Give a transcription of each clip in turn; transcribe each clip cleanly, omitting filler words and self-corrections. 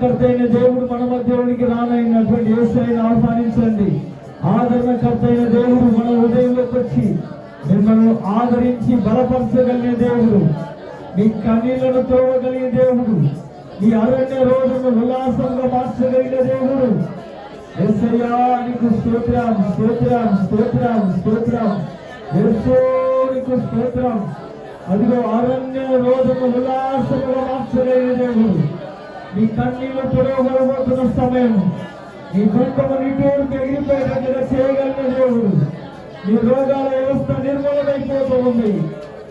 కర్తైన దేవుడు మన మధ్యలోనికి రానైనటువంటి యేసుని ఆహ్వానించండి. ఆదరణకర్తైన దేవుడు మన హృదయంలోకి వచ్చి మిమ్మల్ని ఆదరించి బలపరచగలిగిన దేవుడు, మీ కన్నీళ్లను తోవగలిగిన దేవుడు, మీ అరణ్య రోజును ఉల్లాసంగా మార్చగలిగిన దేవుడు. యేసయ్యా నీకు స్తోత్రం, స్తోత్రం, స్తోత్రం, స్తోత్రం. యేసూ నీకు స్తోత్రం. అదిగో అరణ్య రోజును ఉల్లాసంగా మార్చగలిగిన దేవుడు, మీ కన్నీళ్లు తొడవబోతున్న సమయం, మీ దుఃఖము నిటూరు ఎగిరిపోయేటట్లుగా చేయగలిగిన దేవుడు. మీ రోగాల వ్యవస్థ నిర్మూలమైపోతూ ఉంది.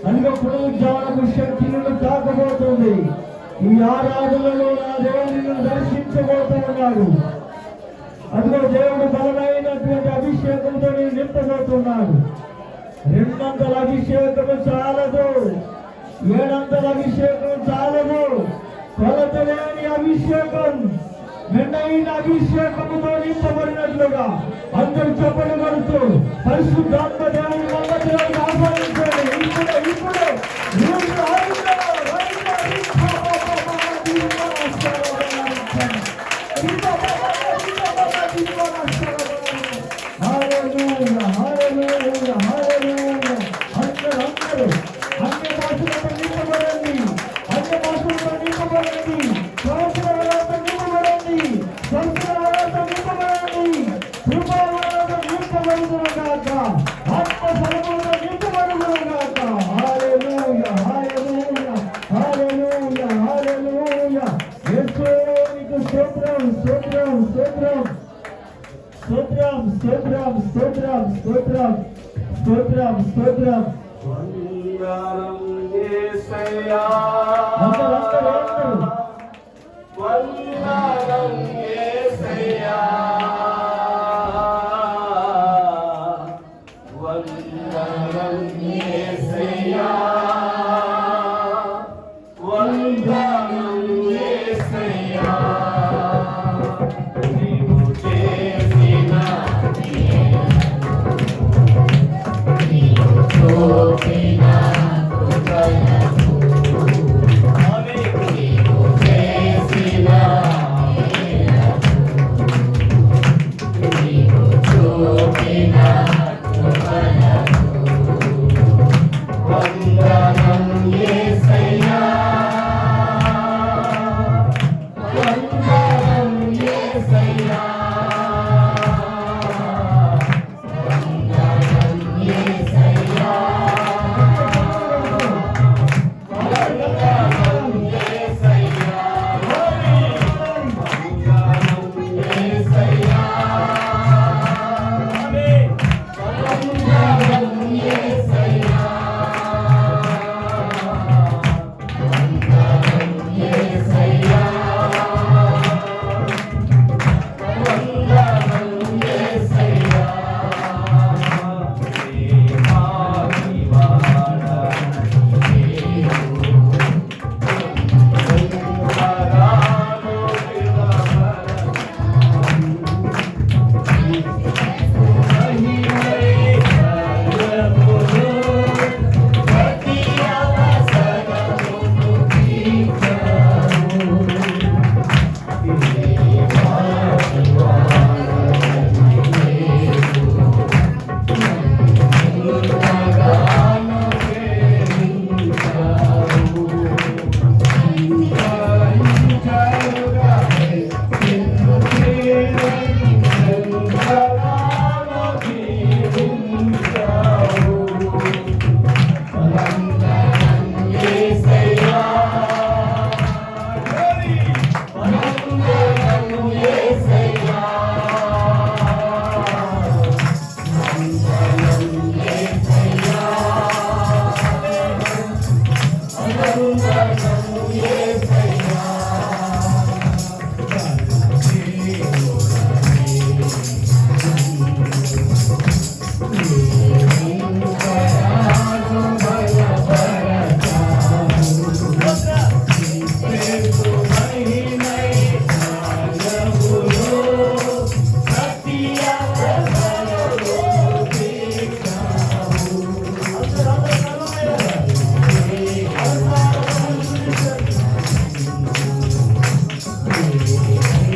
అదిగో పునరుజ్జీవనపు శక్తి నిన్ను తాకబోతుంది. ఈ ఆరాధనలో నా దేవుడు నిన్ను దర్శించబోతూ ఉన్నాడు. అదిగో దేవుడు బలమైనటువంటి అభిషేకంతో నేను నింపబోతున్నాడు. 200 అభిషేకము చాలదు, 700 అభిషేకం చాలదు. కొలతలేని అభిషేకం, మెండైన అభిషేకముతో నింపబడినట్లుగా అందరూ చెప్పలు కొడుతూ పరిశుద్ధాత్మ దేవుని మధ్యలోకి ఆహ్వానించండి. ఇప్పుడు స్తోత్రం. వందనం యేసయ్యా, వందనం యేసయ్యా, వందనం యేసయ్యా, వందనం యేసయ్యా.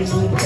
యేసయ్యా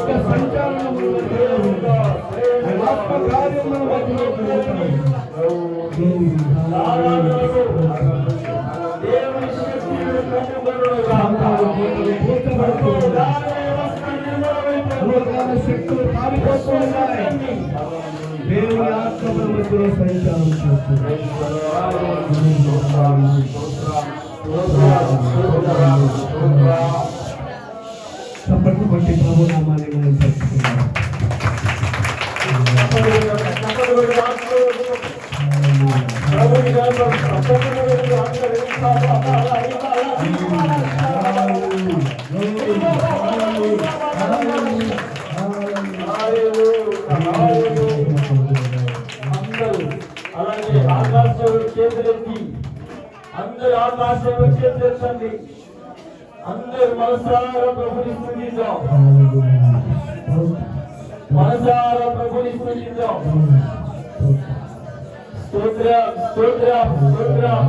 యొక్క సంచాలనముల మధ్యలో ఆయన ఆత్మ కార్యముల మధ్యలో జరుగుతాయి. దేవుని శక్తిని కనుగొనుగా శక్తులు పారిపోతూ ఉన్నాయి. దేవుని ఆత్మల మధ్యలో సంచారం చేస్తున్నాయి. చప్పట్లు కొట్టి ప్రభు నామాన్ని మనం పరుచుకున్నాం. అలాగే ఆకాశంలో చేతులెత్తి అందరు ఆకాశంలో చేతులెత్తండి. అందరు మనసారా ప్రభుని స్తుతిద్దాం. మనసారా ప్రభుని స్తుతిద్దాం. స్తోత్రం స్తోత్రం స్తోత్రం.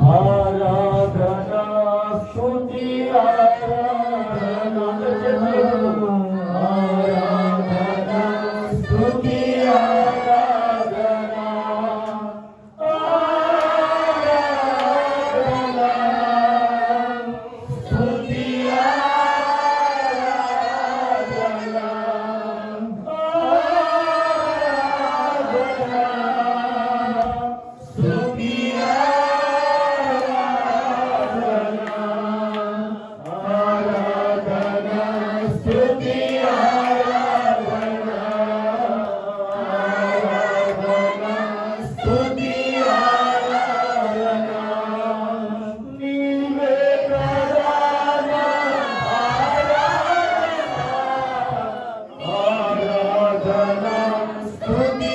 ఆరాధన స్తుతి ఆరాధన ఆరాధన స్తుతి ఆరాధన ఆరాధన స్తుతి ఆరాధన ఆరాధన స్తుతి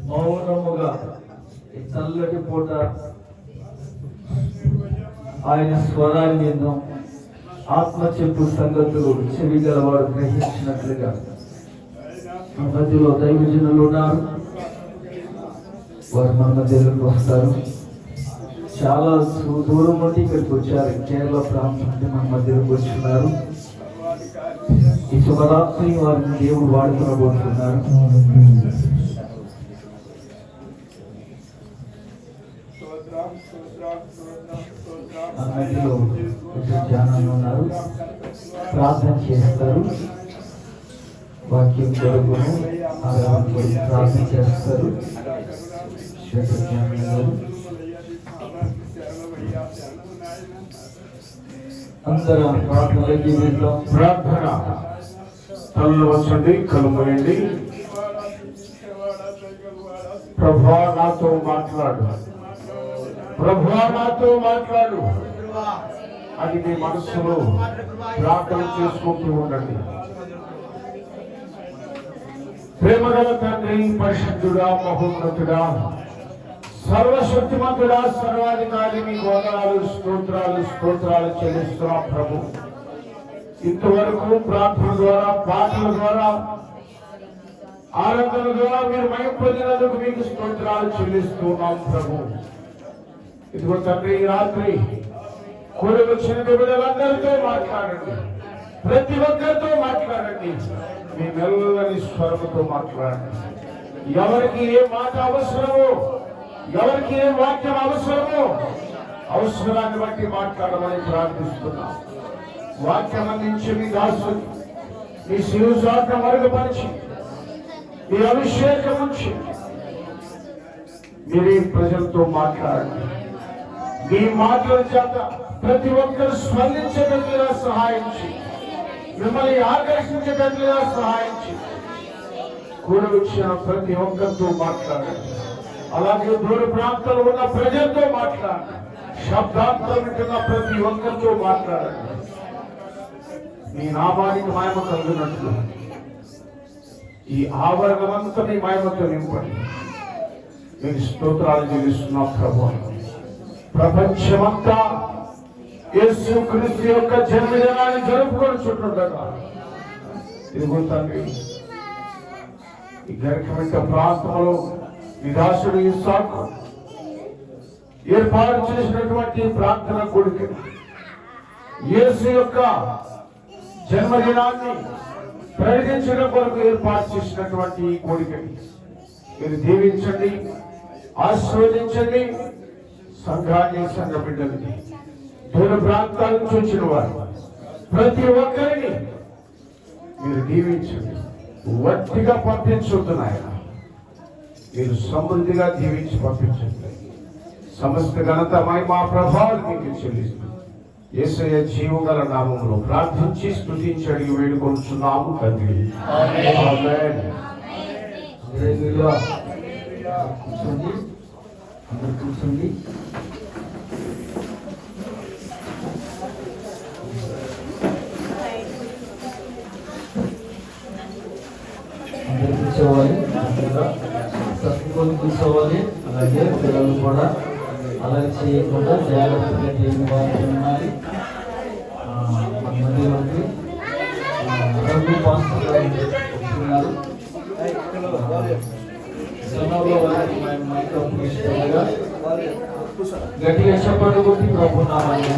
మౌనముగా ఈ చల్లటి పూట ఆయన స్వరాన్ని విందాం. ఆత్మ చెప్పు సంగతులు చెవి గలవాడు గ్రహించినట్లుగా మధ్యలో దైవజనులు ఉన్నారు. వారు మన మధ్యలోకి వస్తారు. చాలా దూరం నుండి ఇక్కడికి వచ్చారు. కేరళ ప్రాంతం నుండి మన మధ్యలోకి వచ్చున్నారు. ఈ శుభరాత్రి వారిని దేవుడు వాడుకోబోతున్నారు. మధ్యలో ధ్యానంలో ఉన్నారు. ప్రార్థన చేస్తారు. వాక్యం కొరకును ఆరాధన కొరకు ప్రార్థన చేస్తారు. అందరం ప్రార్థనలోకి వెళ్దాం. ప్రార్థన తల్లు వచ్చండి, కళ్ళు మూయండి. ప్రభువా నాతో మాట్లాడు, ప్రభువా నాతో మాట్లాడు అది మీ మనస్సులో ప్రార్థన చేసుకుంటూ ఉండండి. ప్రేమగల తండ్రి, పరిశుద్ధుడా, మహోన్నతుడా, సర్వశక్తిమంతుడా, సర్వాధికారి, మీ వందనాలు స్తోత్రాలు స్తోత్రాలు చెల్లిస్తున్నాం ప్రభు. ఇంతవరకు ప్రార్థన ద్వారా, పాటల ద్వారా, ఆరాధన ద్వారా మీరు మయం పొందినందుకు మీకు స్తోత్రాలు చెల్లిస్తున్నాం ప్రభు. ఇదిగో తండ్రి, ఈ రాత్రి కూడి వచ్చిన బిడ్డలందరితో మాట్లాడండి. ప్రతి ఒక్కరితో మాట్లాడండి. మీ మెల్లని స్వరముతో మాట్లాడండి. ఎవరికి ఏ మాట అవసరమో, ఎవరికి ఏ వాక్యం అవసరమో అవసరాన్ని బట్టి మాట్లాడమని ప్రార్థిస్తున్నాం. వాక్యం అందించి మీ దాసుని మీ శిరుసాట మరుగుపరిచి మీ అభిషేకం ఉంచి మీరే ప్రజలతో మాట్లాడండి. మీ మాటల చేత ప్రతి ఒక్కరు స్పందించగలిగేలా సహాయించి, మిమ్మల్ని ఆకర్షించగలిగేలా సహాయించి, కూడి వచ్చిన ప్రతి ఒక్కరితో మాట్లాడండి. అలాగే దూర ప్రాంతాల్లో ఉన్న ప్రజలతో మాట్లాడండి. శబ్దాంతం వింటున్న ప్రతి ఒక్కరితో మాట్లాడండి. నీ నామానికి మహిమ కలుగునట్లు ఈ ఆవరణమంతా నీ మహిమతో నింపండి. నేను స్తోత్రాలు చెల్లిస్తున్నా ప్రభువా. ప్రపంచమంతా యేసు క్రీస్తు యొక్క జన్మదినాన్ని జరుపుకొని చుట్టూ ఇదిగో తండ్రి, ఈ గరికమిట్ట ప్రాంతంలో నిరాశుడు ఇస్సాకు ఏర్పాటు చేసినటువంటి ప్రార్థన కొడుకు యేసు యొక్క జన్మదినాన్ని ప్రకటించడం కొరకు ఏర్పాటు చేసినటువంటి ఈ కోరికని మీరు దీవించండి, ఆశీర్వదించండి. సంఘాన్ని, సంఘ బిడ్డలని, దూర ప్రాంతాల నుంచి వచ్చిన వారు ప్రతి ఒక్కరిని మీరు దీవించండి. వట్టిగా పంపించొద్దు నాయన, మీరు సమృద్ధిగా దీవించి పంపించండి. సమస్త ఘనత మహిమా ప్రభావాలు మీకు చెల్లిస్తూ యేసయ్య జీవగల నామములో ప్రార్థించి స్తుతించి అడిగి వేడుకొనుచున్నాము తండ్రి. ఆమేన్. కూర్చోండి, అందరు కూర్చోండి. అందరు కూర్చోవాలి, సర్దుకొని కూర్చోవాలి. అలాగే పిల్లలు కూడా అలాగే చేయకుండా జాగ్రత్తగా చేయని వారికి ఉండాలి. మధ్యలోకి రఘు పాస్టర్ గారు వస్తున్నారు. గట్టిగా చెప్పండి కొట్టి ప్రభు నామాన్ని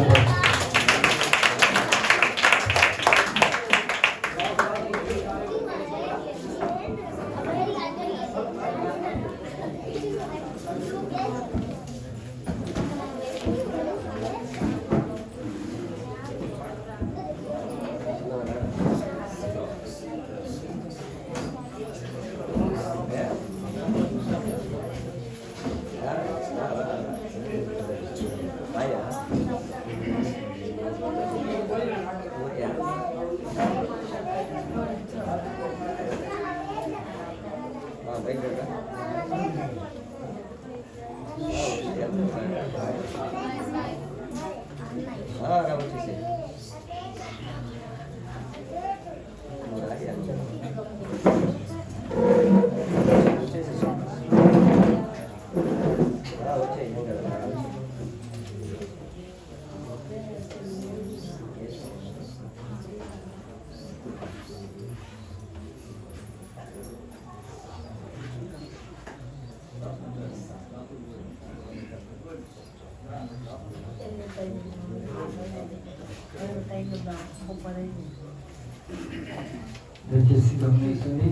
దయచేసి గమనించండి.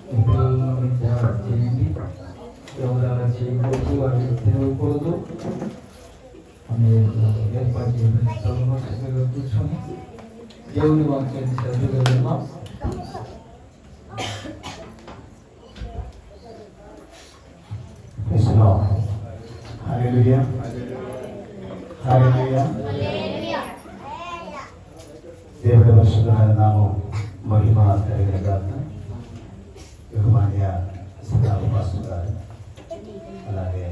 పిల్లలను జాగ్రత్త చేయండి. ఎవరు అలా చేయకూడదు, వారిని తినకూడదు అనే ఏర్పాటు చేయండి. చక్కగా కూర్చొని దేవుని వాక్యాన్ని చదువుగలమా? హల్లెలూయా, హల్లెలూయా. దేవుడి పరిశుద్ధమైన నామం మహిమ కలిగిన గాక. బహుమాన్య శ్రీరామ పాస్టర్ గారు, అలాగే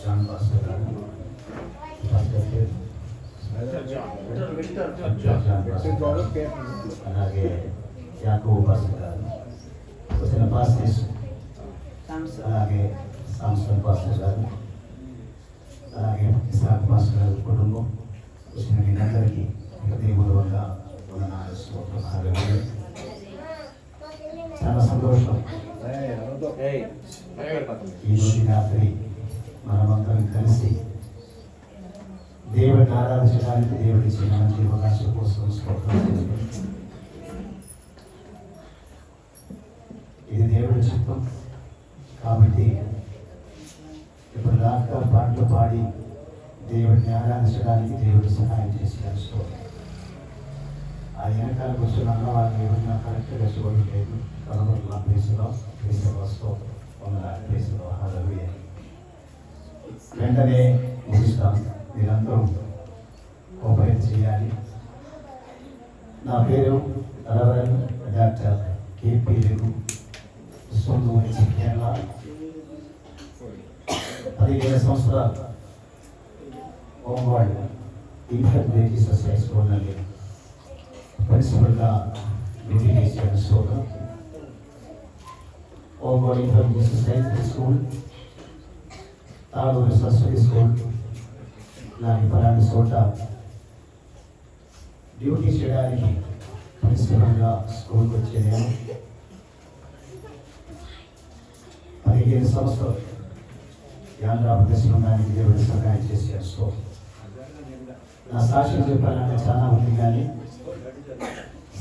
జాన్ పాస్టర్ గారు, అలాగే యాకోబు పాస్టర్ గారు, వచ్చిన పాస్టర్, అలాగే సాంసన్ పాస్టర్ గారు, అలాగే ఇస్సాక్ పాస్టర్ గారు కుటుంబం, వచ్చిన మీరందరికీ హృదయపూర్వకంగా చాలా సంతోషం. ఈరోజు రాత్రి మనమందరం కలిసి దేవుడిని ఆరాధించడానికి దేవుడి ఇచ్చిన మంచి అవకాశం కోసం ఇది దేవుడి చిత్తం కాబట్టి ఇప్పుడు దాకా పాటలు పాడి దేవుడిని ఆరాధించడానికి దేవుడి సహాయం చేసి కలుసుకోవాలి. ఆ వెనకాల కూర్చున్న వాళ్ళని ఏమన్నా కరెక్ట్గా చూడలేదు. కనబడుతున్న ప్లేసులో వస్తూ ప్లేసులో హల్లెలూయా. వెంటనే ముగిస్తాం. మీరందరూ కోఆపరేట్ చేయాలి. నా పేరు రెవరెండ్ డాక్టర్ కేపీ రెడ్డి, సొంతూరి కేరళ. 15 సంవత్సరాలు ఓంగాడ్ ఇన్ఫెక్ట్ జీసస్ హై స్కూల్ನಲ್ಲಿ ప్రిన్సిపల్గా డ్యూటీ చేశాను. సోదరు ఓంగాడ్ ఇన్ఫెక్ట్ జీసస్ హై స్కూల్, తాళూరు సరస్వతి స్కూల్ లాంటి పలాంటి చోట డ్యూటీ చేయడానికి ప్రిన్సిపల్గా స్కూల్కి వచ్చే నేను 15 సంవత్సరాలు ఆంధ్రప్రదేశ్లో ఉండడానికి దేవుడు సహాయం చేశారు. సో నా సాక్ష్యం చెప్పాలంటే చాలా ఉంది, కానీ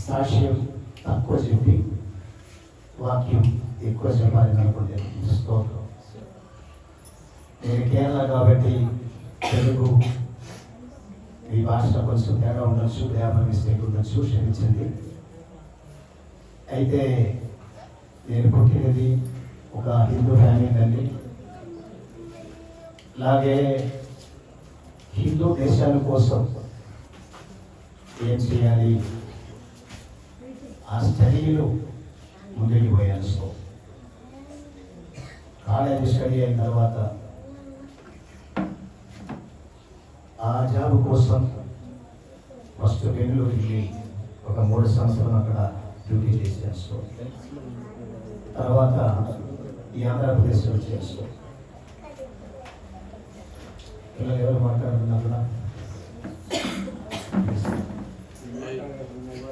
సాక్ష్యం తక్కువ చెప్పి వాక్యం ఎక్కువ చెప్పాలని అనుకుంటాను. స్తోత్రం. నేను కేరళ కాబట్టి తెలుగు ఈ భాష కొంచెం తేడా ఉండొచ్చు, గ్రామర్ మిస్టేక్ ఉండొచ్చు, క్షమించండి. అయితే నేను పుట్టినది ఒక హిందూ ఫ్యామిలీ అండి. అలాగే హిందూ దేశాల కోసం ఏం చేయాలి ఆ స్టడీలో ముందుకు పోయాను. సో కాలేజ్ స్టడీ అయిన తర్వాత ఆ జాబ్ కోసం ఫస్ట్ బెంగళూరుకి ఒక 3 సంవత్సరాలు అక్కడ డ్యూటీ చేశాను. సో తర్వాత ఈ ఆంధ్రప్రదేశ్లో వచ్చేస్తూ పిల్లలు ఎవరు మాట్లాడుతున్నారు కూడా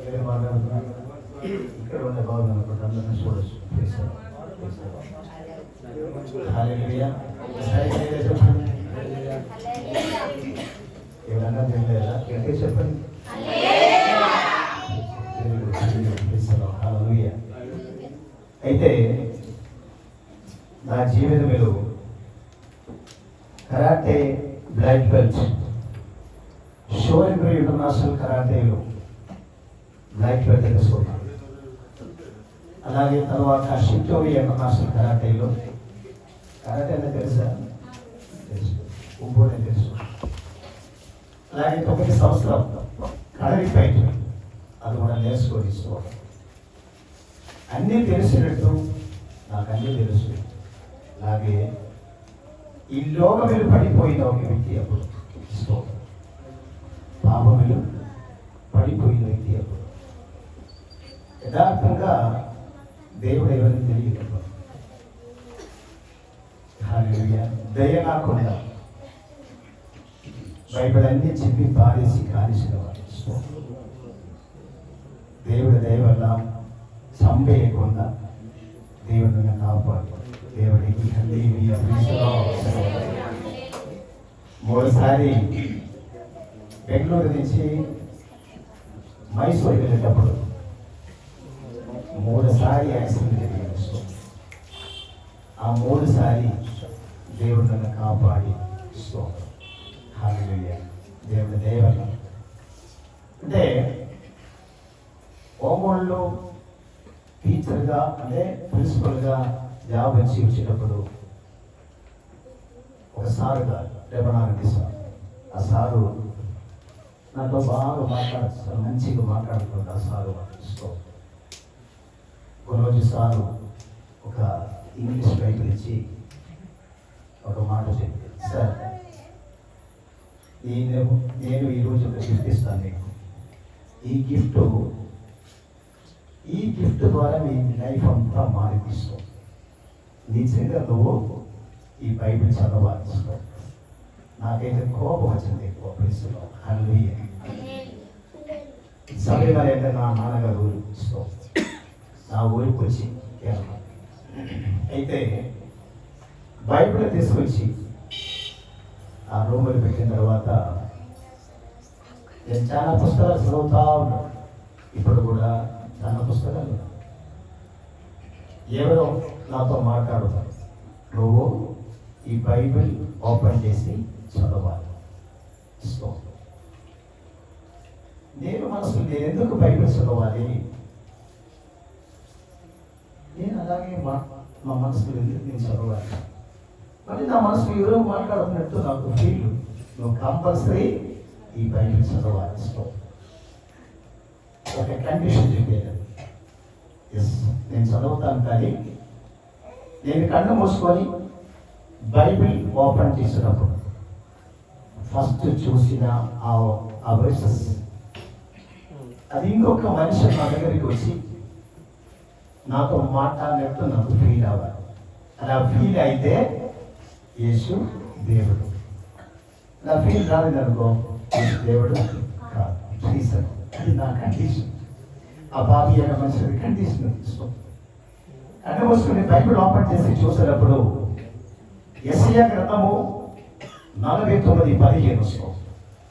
ఎవరు మాట్లాడుతున్నారు ఇక్కడ ఉండే బాగుంది అనుకుంటే అందరినీ చూడొచ్చు. ఎవరన్నా తెలియదా? గట్టిగా చెప్పండి. అయితే నా జీవితంలో కరాటే బ్లాక్ బెల్ట్, షోరెంబ్రీ ఇంటర్నేషనల్ కరాటేలో బ్లాక్ బెల్ట్ తెలుసుకున్నాను. అలాగే తర్వాత షిటోరి ఇంటర్నేషనల్ కరాటేలో కరాటే అంటే తెలుసా? తెలుసు. ఉబ్బోనే తెలుసు. అలాగే 9 సంవత్సరాలు కడలి ఫైట్ అది కూడా నేర్చుకొని ఇష్టం. అన్నీ తెలిసినట్టు నాకు అన్నీ తెలుసు. అలాగే ఈ లోకములు పడిపోయిన ఒక వ్యక్తి అప్పుడు పాపములు పడిపోయిన వ్యక్తి అప్పుడు యథార్థంగా దేవుడు ఎవరిని తెలియదు. దయ కాకుండా బైబిల్ అన్ని చెప్పి పారేసి కాల్చిన వాడు. దేవుడి దయ వల్ల చంపేయకుండా దేవుడు కాపాడు. దేవుడికి మూడుసారి బెంగళూరు నుంచి మైసూరు వెళ్ళేటప్పుడు 3 సారి యాక్సిడెంట్ జరిగింది. ఆ 3 సారి దేవుడు నన్ను కాపాడి దేవుడి దయ వల్ల. అంటే ఓమోళ్ళలో టీచర్గా అంటే ప్రిన్సిపల్గా జాబ్ వచ్చి వచ్చేటప్పుడు ఒక సారు గారు రెబనారెడ్డి సార్, ఆ సారు నాతో బాగా మాట్లాడుతారు, మంచిగా మాట్లాడుతుంది ఆ సారు. ఒకరోజు సారు ఒక ఇంగ్లీష్ బైబిల్ ఇచ్చి ఒక మాట చెప్పింది, సార్ నేను ఈరోజు ఒక గిఫ్ట్ ఇస్తాను మీకు. ఈ గిఫ్ట్ ద్వారా మీ లైఫ్ అంతా మారిపిస్తాం. నిజంగా నువ్వు ఈ బైబిల్ చదవాలి. నాకైతే కోపం వచ్చింది ఎక్కువ ప్లేస్లో. హల్లెలూయా. సమయం అంటే నా నాన్నగారు ఊరు నా ఊరికి వచ్చి అయితే బైబిల్ తీసుకొచ్చి ఆ రూములు పెట్టిన తర్వాత నేను చాలా పుస్తకాలు చదువుతా ఉన్నాను. ఇప్పుడు కూడా చాలా పుస్తకాలు. ఎవరో నాతో మాట్లాడుతారు, నువ్వు ఈ బైబిల్ ఓపెన్ చేసి చదవాలి. నేను ఎందుకు బైబిల్ చదవాలి? నేను అలాగే మా మనసులో ఎందుకు నేను చదవాలి? మళ్ళీ నా మనసులో ఎవరో మాట్లాడుతున్నట్టు నాకు ఫీల్. నువ్వు కంపల్సరీ ఈ బైబిల్ చదవాలి. ఒక కండిషన్ చెప్పాను, ఎస్ నేను చదువుతాను, కానీ నేను కన్ను మూసుకొని బైబిల్ ఓపెన్ చేసినప్పుడు ఫస్ట్ చూసిన ఆ వర్సెస్, అది ఇంకొక మనిషి నా దగ్గరికి వచ్చి నాతో మాట్లాడినట్టు నాకు ఫీల్ అవ్వాలి. అలా ఫీల్ అయితే యేసు దేవుడు. నా ఫీల్ రాలేదనుకో యేసు దేవుడు కాదు. రీజన్ అది నా కండిషన్. ఆ బాబీ అనే మనిషి కండిషన్ అంటే వస్తుంది. బైబిల్ ఓపెన్ చేసి చూసేటప్పుడు యెషయా గ్రంథము 49:15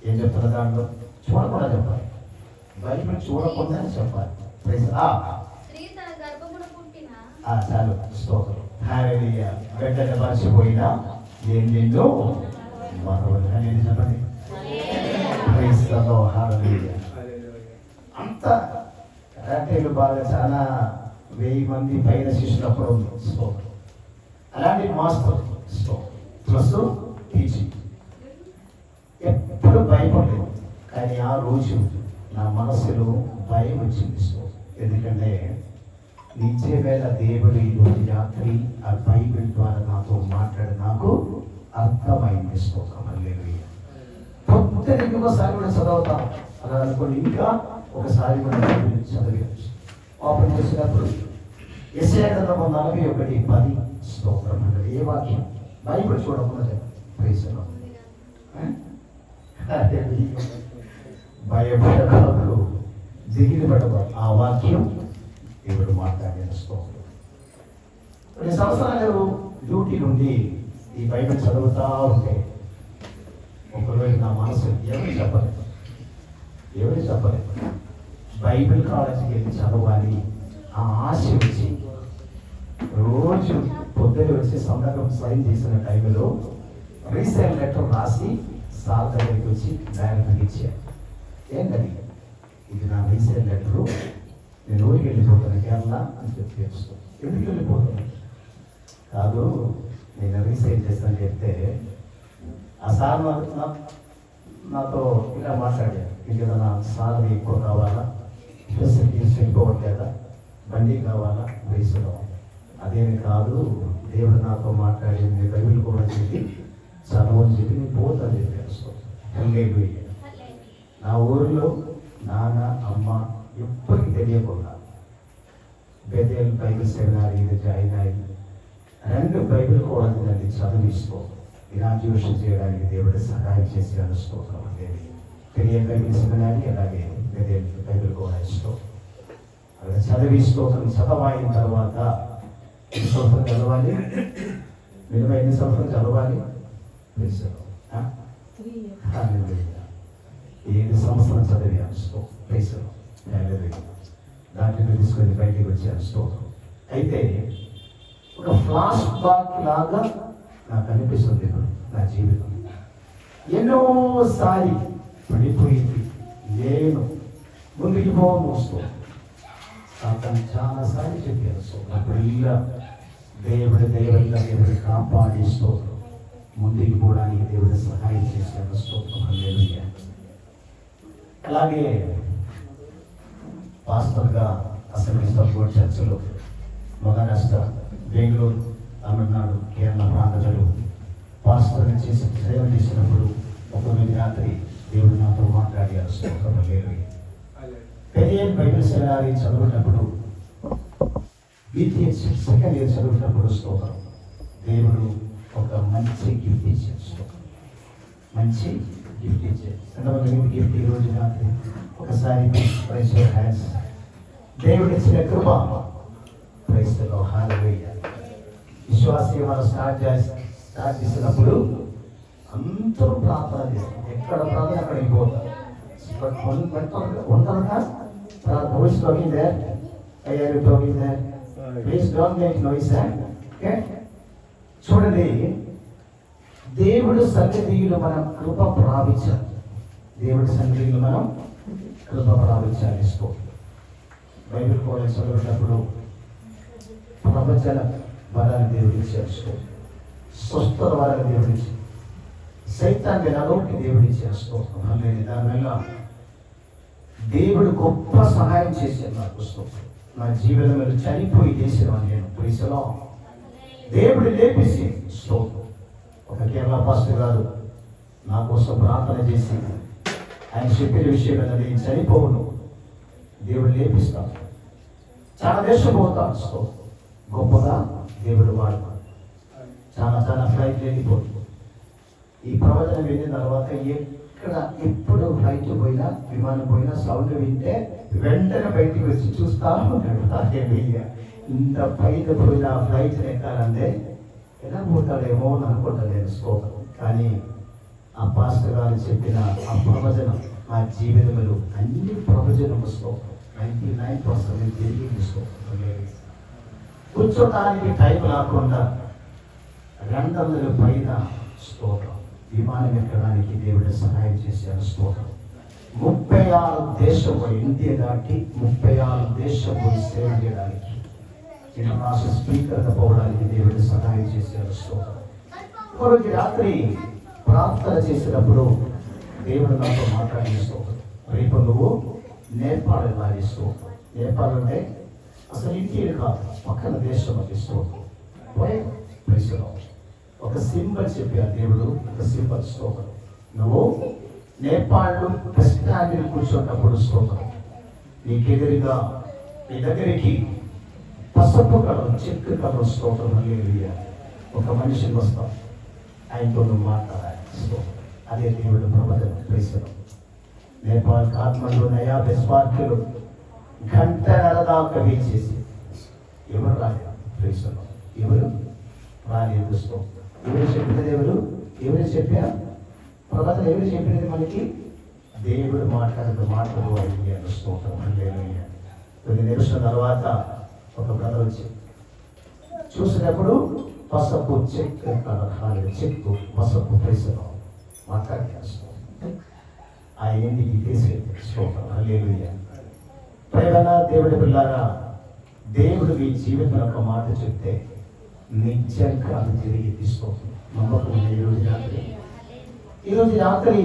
ఏం చెప్తున్న దాంట్లో చూడకుండా చెప్పాలి. బైబిల్ చూడకుండానే చెప్పాలి. చాలు స్తోత్రం. హల్లెలూయా. వెంటనే మర్చిపోయినా ఏం నిందో మరొకటి అనేది చెప్పండి. Praise the lord. హల్లెలూయా. అంత కరాటేలు బాగా చాలా 1000 మంది పైన శిష్యులప్పుడు ఉంది. స్తోత్రం. అలాంటి మాస్టర్ ప్లస్ టీచింగ్ ఎప్పుడు భయపడలేదు. కానీ ఆ రోజు నా మనసులో భయం వచ్చింది. ఎందుకంటే నిత్య వేళ దేవుడు ఈరోజు రాత్రి ఆ బైబిల్ ద్వారా నాతో మాట్లాడి నాకు అర్థమైంది. పొద్దున ఇంకొకసారి కూడా చదువుతాం అలా అనుకోండి. ఇంకా ఒకసారి కూడా చదివచ్చు. ఓపెన్ చేసినప్పుడు యెషయా గ్రంథం 41:10 స్తోత్రం. ఏ వాక్యం బైబిల్ చూడకుండా భయపడకు, దిగిలి పడదు. ఆ వాక్యం దేవుడు మాట్లాడిన స్తోత్రం. 2 సంవత్సరాలు డ్యూటీ నుండి ఈ బైబిల్ చదువుతా ఉంటే ఒకరోజు నా మనసు ఎవరు చెప్పలేదు బైబిల్ కాలేజీకి వెళ్ళి చదవాలి ఆ ఆశ వచ్చి రోజు పొద్దున వచ్చి సంతకం సైన్ చేసిన టైంలో రీసెంట్ లెటర్ రాసి సార్ దగ్గరికి వచ్చి డైరెక్ట్గా ఇచ్చాను. ఏంటది? ఇది నా రీసెంట్ లెటరు, నేను ఊరికి వెళ్ళిపోతాను కేరళ అని చెప్పి ఎందుకు వెళ్ళిపోతాను కాదు, నేను రీసెంట్ చేస్తాను చెప్తే ఆ సార్ నాతో ఇలా మాట్లాడారు. ఇంకేదన్నా సాలరీ ఎక్కువ కావాలా, ఫెసిలిటీస్ ఎక్కువట్లేదా, బండి కావాలా, వయసు కావాలా? అదేమి కాదు, దేవుడు నాతో మాట్లాడింది బైబిల్ కూడా చెప్పి చదవని చెప్పి నేను పోతాను చెప్పేస్తాను. నా ఊరిలో నాన్న అమ్మ ఎప్పటికీ తెలియకుండా బెతేల్ బైబిల్ సెమినారీ జాయిన్ అయింది. 2 బైబిల్ కూడా దాన్ని చదివిస్తూ గ్రాడ్యుయేషన్ చేయడానికి దేవుడు సహాయం చేసి అనుకోవడం అనేది పెరియ బైబిల్ సెమినారీ, అలాగే బెతేల్ బైబిల్ కూడా ఇస్తూ అక్కడ చదివిస్తూ చదవైన తర్వాత 2 సంవత్సరాలు చదవాలి. మినిమం 8 సంవత్సరాలు చదవాలి. 7 సంవత్సరాలు చదివి అనుకో ప్లేసులో దాంట్లో తీసుకొని బయటికి వచ్చి అనుకో. అయితే ఒక ఫ్లాష్ బ్యాక్ లాగా నాకు అనిపిస్తుంది ఇప్పుడు నా జీవితం. ఎన్నోసారి పడిపోయింది, నేను ముందుకు పోస్తూ అతను చాలాసార్లు చెప్పాను. అప్పుడు ఇలా దేవుడి కాపాడిస్తూ ముందుకు పోవడానికి దేవుడు సహాయం చేశాను. స్తోత్రం. హల్లెలూయా. అలాగే పాస్టర్గా అసెంబ్లీస్ ఆఫ్ గాడ్ చర్చిలో మహారాష్ట్ర, బెంగళూరు, తమిళనాడు, కేరళ ప్రాంతాలు పాస్టర్గా చేసి సేవ చేసినప్పుడు ఒకరోజు రాత్రి దేవుడు నాతో మాట్లాడారు. స్తోత్రం. హల్లెలూయా. పెరియ బైబిల్ సెమినారీ చదువుతున్నప్పుడు BTS సెకండ్ ఇయర్ చదువుతున్నప్పుడు స్తోత్రం దేవుడు ఒక మంచి గిఫ్ట్ ఇచ్చాడు. మంచి గిఫ్ట్ ఇచ్చాడు. ఎంతమంది గిఫ్ట్ ఈ రోజు రాత్రి ఒకసారి ప్రైజ్ యువర్ హ్యాండ్స్. దేవుడు ఇచ్చిన కృప. Praise the lord. హల్లెలూయా. విశ్వాసీ మనం స్టార్ట్ చేసినప్పుడు అందరూ ప్రార్థన చేస్తారు. ఎక్కడ ప్రార్థన అక్కడ వెళ్ళిపోతారు. ఉంటారుగా voice talking there. Why are you talking there? Please don't make noise. Okay? చూడండి, దేవుడు సన్నిధిలో మనం కృప ప్రాపించాలి. దేవుడి సన్నిధిలో మనం కృప ప్రాపించాలి. బైబిల్ కూడా చదివేటప్పుడు ప్రవచన వరాన్ని దేవుడు ఇచ్చారు. స్వస్థత వరాన్ని దేవుడు ఇచ్చారు. సైతాన్ని నడవకి దేవుడు ఇచ్చారు. దానివల్ల దేవుడు గొప్ప సహాయం చేశారు నాకు. నా జీవితంలో చనిపోయి చేసేవాడిని నేను. ప్రైజ్లో దేవుడు లేపేసి స్తోత్రం. ఒక కేరళ పాస్టర్ గారు నా కోసం ప్రార్థన చేసి ఆయన చెప్పిన విషయం ఏంటంటే నేను చనిపోవును, దేవుడు లేపిస్తాను, చాలా దేశం పోతాను, సో గొప్పగా దేవుడు వాడతాడు. చాలా ఫ్లైట్ వెళ్ళిపోతుంది. ఈ ప్రవచనం విన్న తర్వాత ఎక్కడ ఎప్పుడు ఫ్లైట్ పోయినా విమానం పోయినా సౌండ్ వింటే వెంటనే బయటికి వచ్చి చూస్తా ఉంటాడు. ఇంత పైన పోయిన ఫ్లైట్ ఎక్కాలంటే ఎలా పోతాడేమో అని అనుకుంటలేను స్తోత్రం. కానీ ఆ పాస్టర్ గారు చెప్పిన ఆ ప్రవచనం నా జీవితంలో అన్ని ప్రవచనము స్తోత్రం 99% తిరిగి స్తోత్రం. కూర్చోటానికి టైం లేకుండా 200 పైన స్తోత్రం విమానం ఎక్కడానికి దేవుడు సహాయం చేశారు స్తోత్రం. 36 దేశం పోయి ఇండియా దాటి 36 దేశం పోయి సేవ చేయడానికి ఇంటర్నేషనల్ స్పీకర్గా పోవడానికి దేవుడు సహాయం చేశారు స్తోత్రం. ఒకరోజు రాత్రి ప్రార్థన చేసినప్పుడు దేవుడు నాతో మాట్లాడిన స్తోత్రం. రేపు నువ్వు నేపాల్ వెళ్ళాలి స్తోత్రం. నేపాల్ అంటే అసలు ఇండియా కాదు, పక్కన దేశం అది స్తోత్రం. ఒక సింబల్ చెప్పారు దేవుడు, ఒక సింబల్ స్తోత్రం. నువ్వు నేపాల్లో బస్ స్టాండ్ కూర్చున్నప్పుడు స్తోత్రం నీకెదురుగా నీ దగ్గరికి పసుపు కలర్ చెక్కు కలర్ స్తోత్రం హల్లెలూయా ఒక మనిషిని వస్తాం, ఆయనతో నువ్వు మాట్లాడాలి స్తోత్రం. అదే దేవుడు ప్రవచనం ప్రేసడం. నేపాల్ కాఠ్మండు నయా బెస్పార్కులు గంటన్నర దాకా వెయిట్ చేసి ఎవరు రాలేదు ప్రేసడం. ఎవరు రాలేదు స్తోత్రం. ఎవరు చెప్పినది ఎవరు చెప్పారు ప్రవచనం? ఎవరు చెప్పినది మనకి? దేవుడు మాట్లాడిన మాటలు అడిగాను స్తోత్రం హల్లెలూయా. కొన్ని నిమిషాల తర్వాత ఒక బ్రదర్ వచ్చి చూసినప్పుడు పసపు చెక్కు పసపు ప్రేసడం మాట్లాడేస్తాం. ఆ ఇంటికి తీసుకెళ్తే స్తోత్రం హల్లెలూయా. ప్రేమన దేవుడి పిల్లారా, దేవుడు మీ జీవితంలో ఒక మాట చెప్తే నిజంగా అది తిరిగి తీసుకోవాలి. నమ్మకం ఈరోజు రాత్రి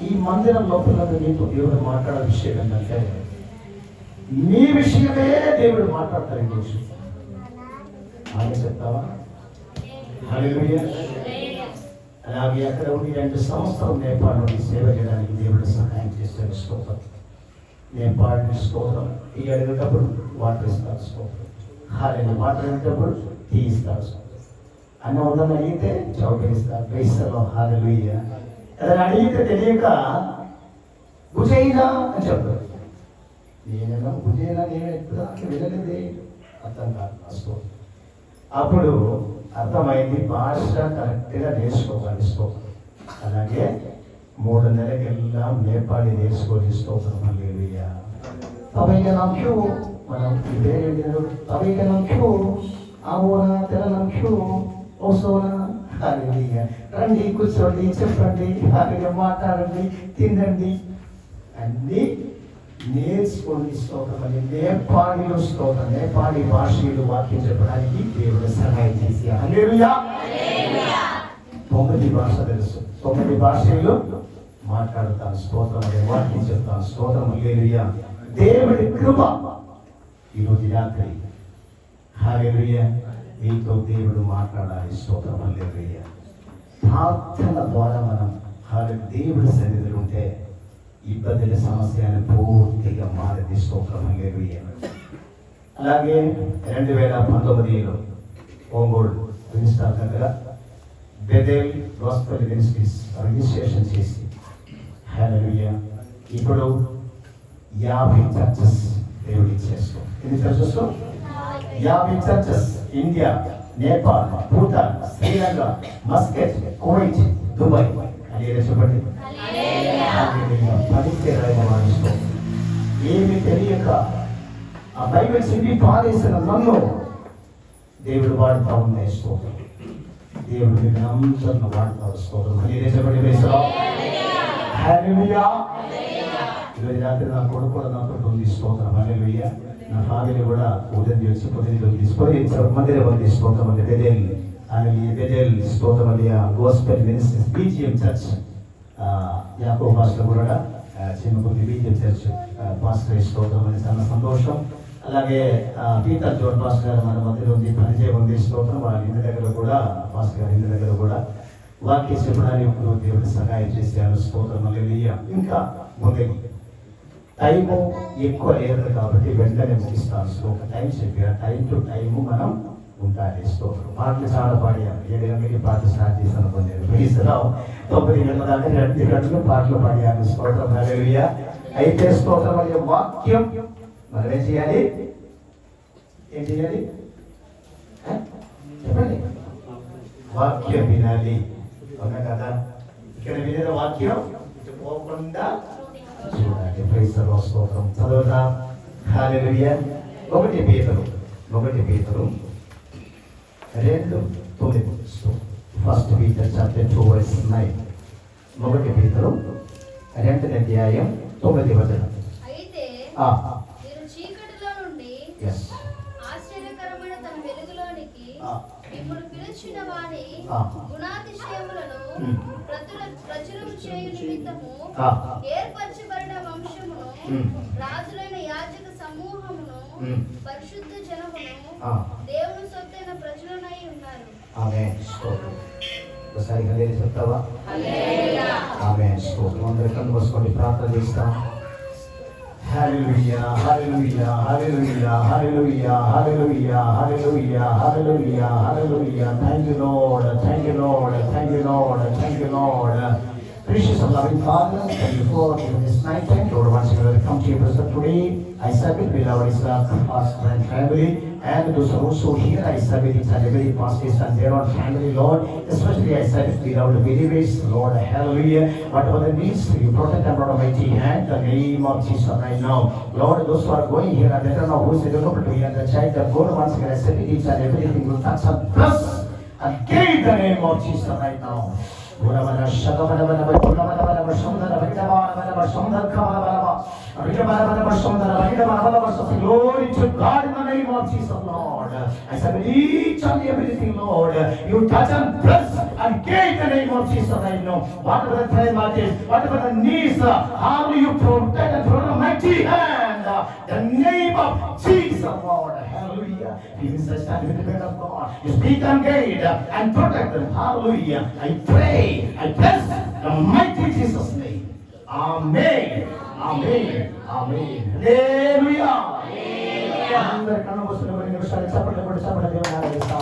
ఈ మందిరం లోపల మీతో దేవుడు మాట్లాడే విషయం ఏంటంటే మీ విషయమే దేవుడు మాట్లాడతారు. ఈరోజు ఆయన చెప్తావా? హల్లెలూయా. అలాగే అక్కడ ఉండి 2 సంవత్సరాలు నేపాల్ నుండి సేవ చేయడానికి దేవుడు సహాయం చేశాడు స్తోత్రం. నేపాల్ స్తోత్రం ఈ అడిగేటప్పుడు వాటర్ ఇస్తారు స్తోత్రం. హాలేలు వాటర్ అడిగేటప్పుడు టీ ఇస్తారు స్తోత్రం. అన్న ఉందని అడిగితే చౌకరిస్తారు క్రైస్తలో హాలేలుయా. ఏదైనా అడిగితే తెలియక భుజైనా అని చెప్తారు. నేనేమో భుజైనా నేను ఎప్పుడు వెళ్ళలేదే అర్థం కాదు స్తోత్రం. అప్పుడు అర్థమైంది భాష కరెక్ట్గా నేర్చుకోవాలి స్తోత్రం. అలాగే 3 నెలలకెల్లా నేపాళీ నేర్చుకొని స్తోత్రం హల్లెలూయా. తబైక నాంక్యూ మనం ఇదే తబైక నాంక్యూ ఆవోనా తెల నాంక్యూ ఓసోనా హల్లెలూయా. రండి కూర్చోండి చెప్పండి హాయిగా మాట్లాడండి తినండి అన్నీ నేర్చుకోండి స్తోత్రం అని నేపాళీలో స్తోత్రం. నేపాళీ భాషలు వాక్యం చెప్పడానికి దేవుడు సహాయం చేసి హల్లెలూయా. 9 భాష తెలుసు, 9 భాషలు మాట్లాడతాను స్తోత్రం అనే వాక్యం చెప్తాను స్తోత్రం హల్లెలూయా. దేవుడి కృప ఈరోజు రాత్రి హల్లెలూయా మీతో దేవుడు మాట్లాడాలి స్తోత్రం హల్లెలూయా. ప్రార్థన ద్వారా మనం దేవుడి సన్నిధిలో ఉంటే ఇబ్బందుల సమస్యను పూర్తిగా మారింది స్తోత్రం హల్లెలూయా. అలాగే 2019లో ఒంగోలు రిజిస్టార్ దగ్గర బెథెల్ గాస్పెల్ మినిస్ట్రీస్ రిజిస్ట్రేషన్ చేసి హల్లెలూయా ఇప్పుడు 50 చర్చెస్ దేవుడు ఇచ్చేస్తాం. ఎన్ని churches? 50 churches. India, Nepal, Bhutan, Sri Lanka, Muscat, Kuwait, Dubai అని చెప్పండి. ఏమి తెలియక ఆ బైబిల్ సింపి పారేసిన నన్ను దేవుడు వాడుతూ ఉండే స్తోత్రం. దేవుడు మీకు అందరిని వాడతారు స్తోత్రం. హల్లెలూయా. ఈరోజు రాత్రి నా కొడుకు కూడా నాతో ఉంది స్తోత్రం హల్లెలూయా. నా ఫ్యామిలీ కూడా ఉదయం చేసి పొద్దున్న తీసుకొని మందిరం ఉంది స్తోత్రం అని బెథెల్ బెథెల్ స్తోత్రం అని గాస్పెల్ మినిస్ట్రీస్ బీజీఎం చర్చ్ యాకోబు పాస్టర్ కూడా చిన్నపల్లి బీజేపీ చర్చ్ పాస్టర్ స్తోత్రం అని చాలా సంతోషం. అలాగే పీటర్ జోన్ పాస్టర్ గారు మన మధ్యలో ఉంది, పరిచయం ఉంది స్తోత్రం. వాళ్ళ ఇంటి దగ్గర కూడా పాస్టర్ గారి ఇంటి దగ్గర కూడా వాక్య చెప్పడానికి ఇప్పుడు దేవుడు సహాయం చేశారు. స్తోత్రం హల్లెలూయా. ఇంకా ముందుకి టైము ఎక్కువ లేదు కాబట్టి వెంటనే ముగిస్తాను. ఒక టైం చెప్పారు, టైం టు టైము మనం ఉండాలి. స్తోత్రం. పాటలు చాలా పాడారు. 7 గంటలకి పాటలు స్టార్ట్ చేశాను. 9 గంటల దాకా 2 గంటలు పాటలు పాడారు. స్తోత్రం హల్లెలూయా. అయితే స్తోత్రం అనే వాక్యం మనం ఏం చేయాలి? ఏం చేయాలి చెప్పండి? వాక్యం వినాలి. అవునా కదా? ఇక్కడ వినే వాక్యం పోకుండా చూడాలి. Praise the Lord. స్తోత్రం. చదువుదాం. హల్లెలూయా. 1 పేతురు 2:9. 1 Peter chapter 2 verse 9. 1 Peter 2వ అధ్యాయం 9వ వచనం. అయితే మీరు చీకటిలో నుండి ఆశ్చర్యకరమైన తన వెలుగులోనికి మిమ్మల్ని పిలిచిన వారి గుణాతిశయములను ప్రచురం చేయు నిమిత్తము ఏర్పరచబడిన వంశమును, రాజులైన యాజక సమూహమును, పరిశుద్ధ జనమును, దేవుని సొత్తైన ప్రజలనై ఉన్నారు. ఆమేన్. స్తోత్రం. ఒకసారి హల్లెలూయా చెప్తావా? హల్లెలూయా. ఆమేన్. స్తోత్రం. అందరూ కళ్ళు మూసుకొని ప్రార్థన చేస్తాం. హల్లెలూయా, హల్లెలూయా, హల్లెలూయా, హల్లెలూయా, హల్లెలూయా, హల్లెలూయా, హల్లెలూయా, హల్లెలూయా. Thank you Lord, thank you Lord, thank you Lord, thank you Lord. Precious and loving Father, thank you for this night time. Lord, once again welcome to your presence today. I submit with our Islam pastor and family, and those who are also here. I submit each and every pastor and their own family, Lord. Especially I submit with our believers, Lord. Hallelujah. Whatever the needs, you protect them, Lord Almighty, and the name of Jesus right now. Lord, those who are going here and they don't know who is able to hear the child of God, once again I submit each and everything will touch and bless and give the name of Jesus right now. Glory to God in the name of Jesus, Lord. I submit each and everything, Lord. You touch and bless and give the name of Jesus right now. Whatever the time is, whatever the needs, how do you protect and throw the mighty hand? The name of Jesus, Lord. Hallelujah. He is the stand with the word of God. You speak and guide and protect them. Hallelujah. I pray, I bless the mighty Jesus' name. Amen. Amen. Amen. Hallelujah. అందరూ కన్ను మూసుకుని 2 నిమిషాలు చప్పట్లు కొట్టి దేవుని ఆరాధిస్తాం.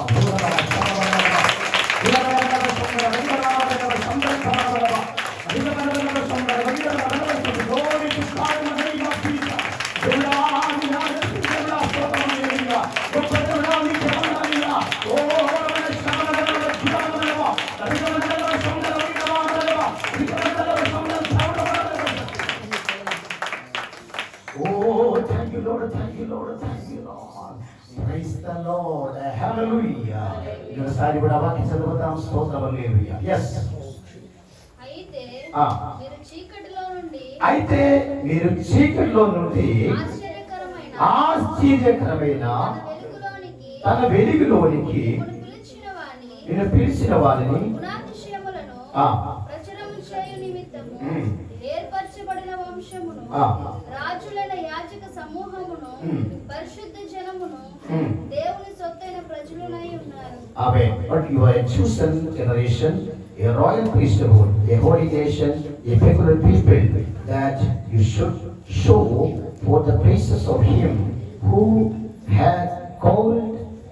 Oh, thank you, Lord. Thank you, Lord. Thank you, Lord. Praise the Lord. Hallelujah. ఒకసారి కూడా వాక్యం చదువుతాం. స్తోత్రం హల్లెలూయా. Yes. అయితే మీరు చీకటిలో నుండి ఆశ్చర్యకరమైన తన వెలుగులోనికి నేను పిలిచిన వారిని ఏర్పరచబడిన వంశమును, రాజులైన యాజక సమూహమును, పరిశుద్ధ జనమును, దేవుని సొత్తైన ప్రజలునై ఉన్నారు. Amen. But you are a chosen generation, a royal priesthood, a holy nation, a peculiar people, that you should show forth the praises of Him who had called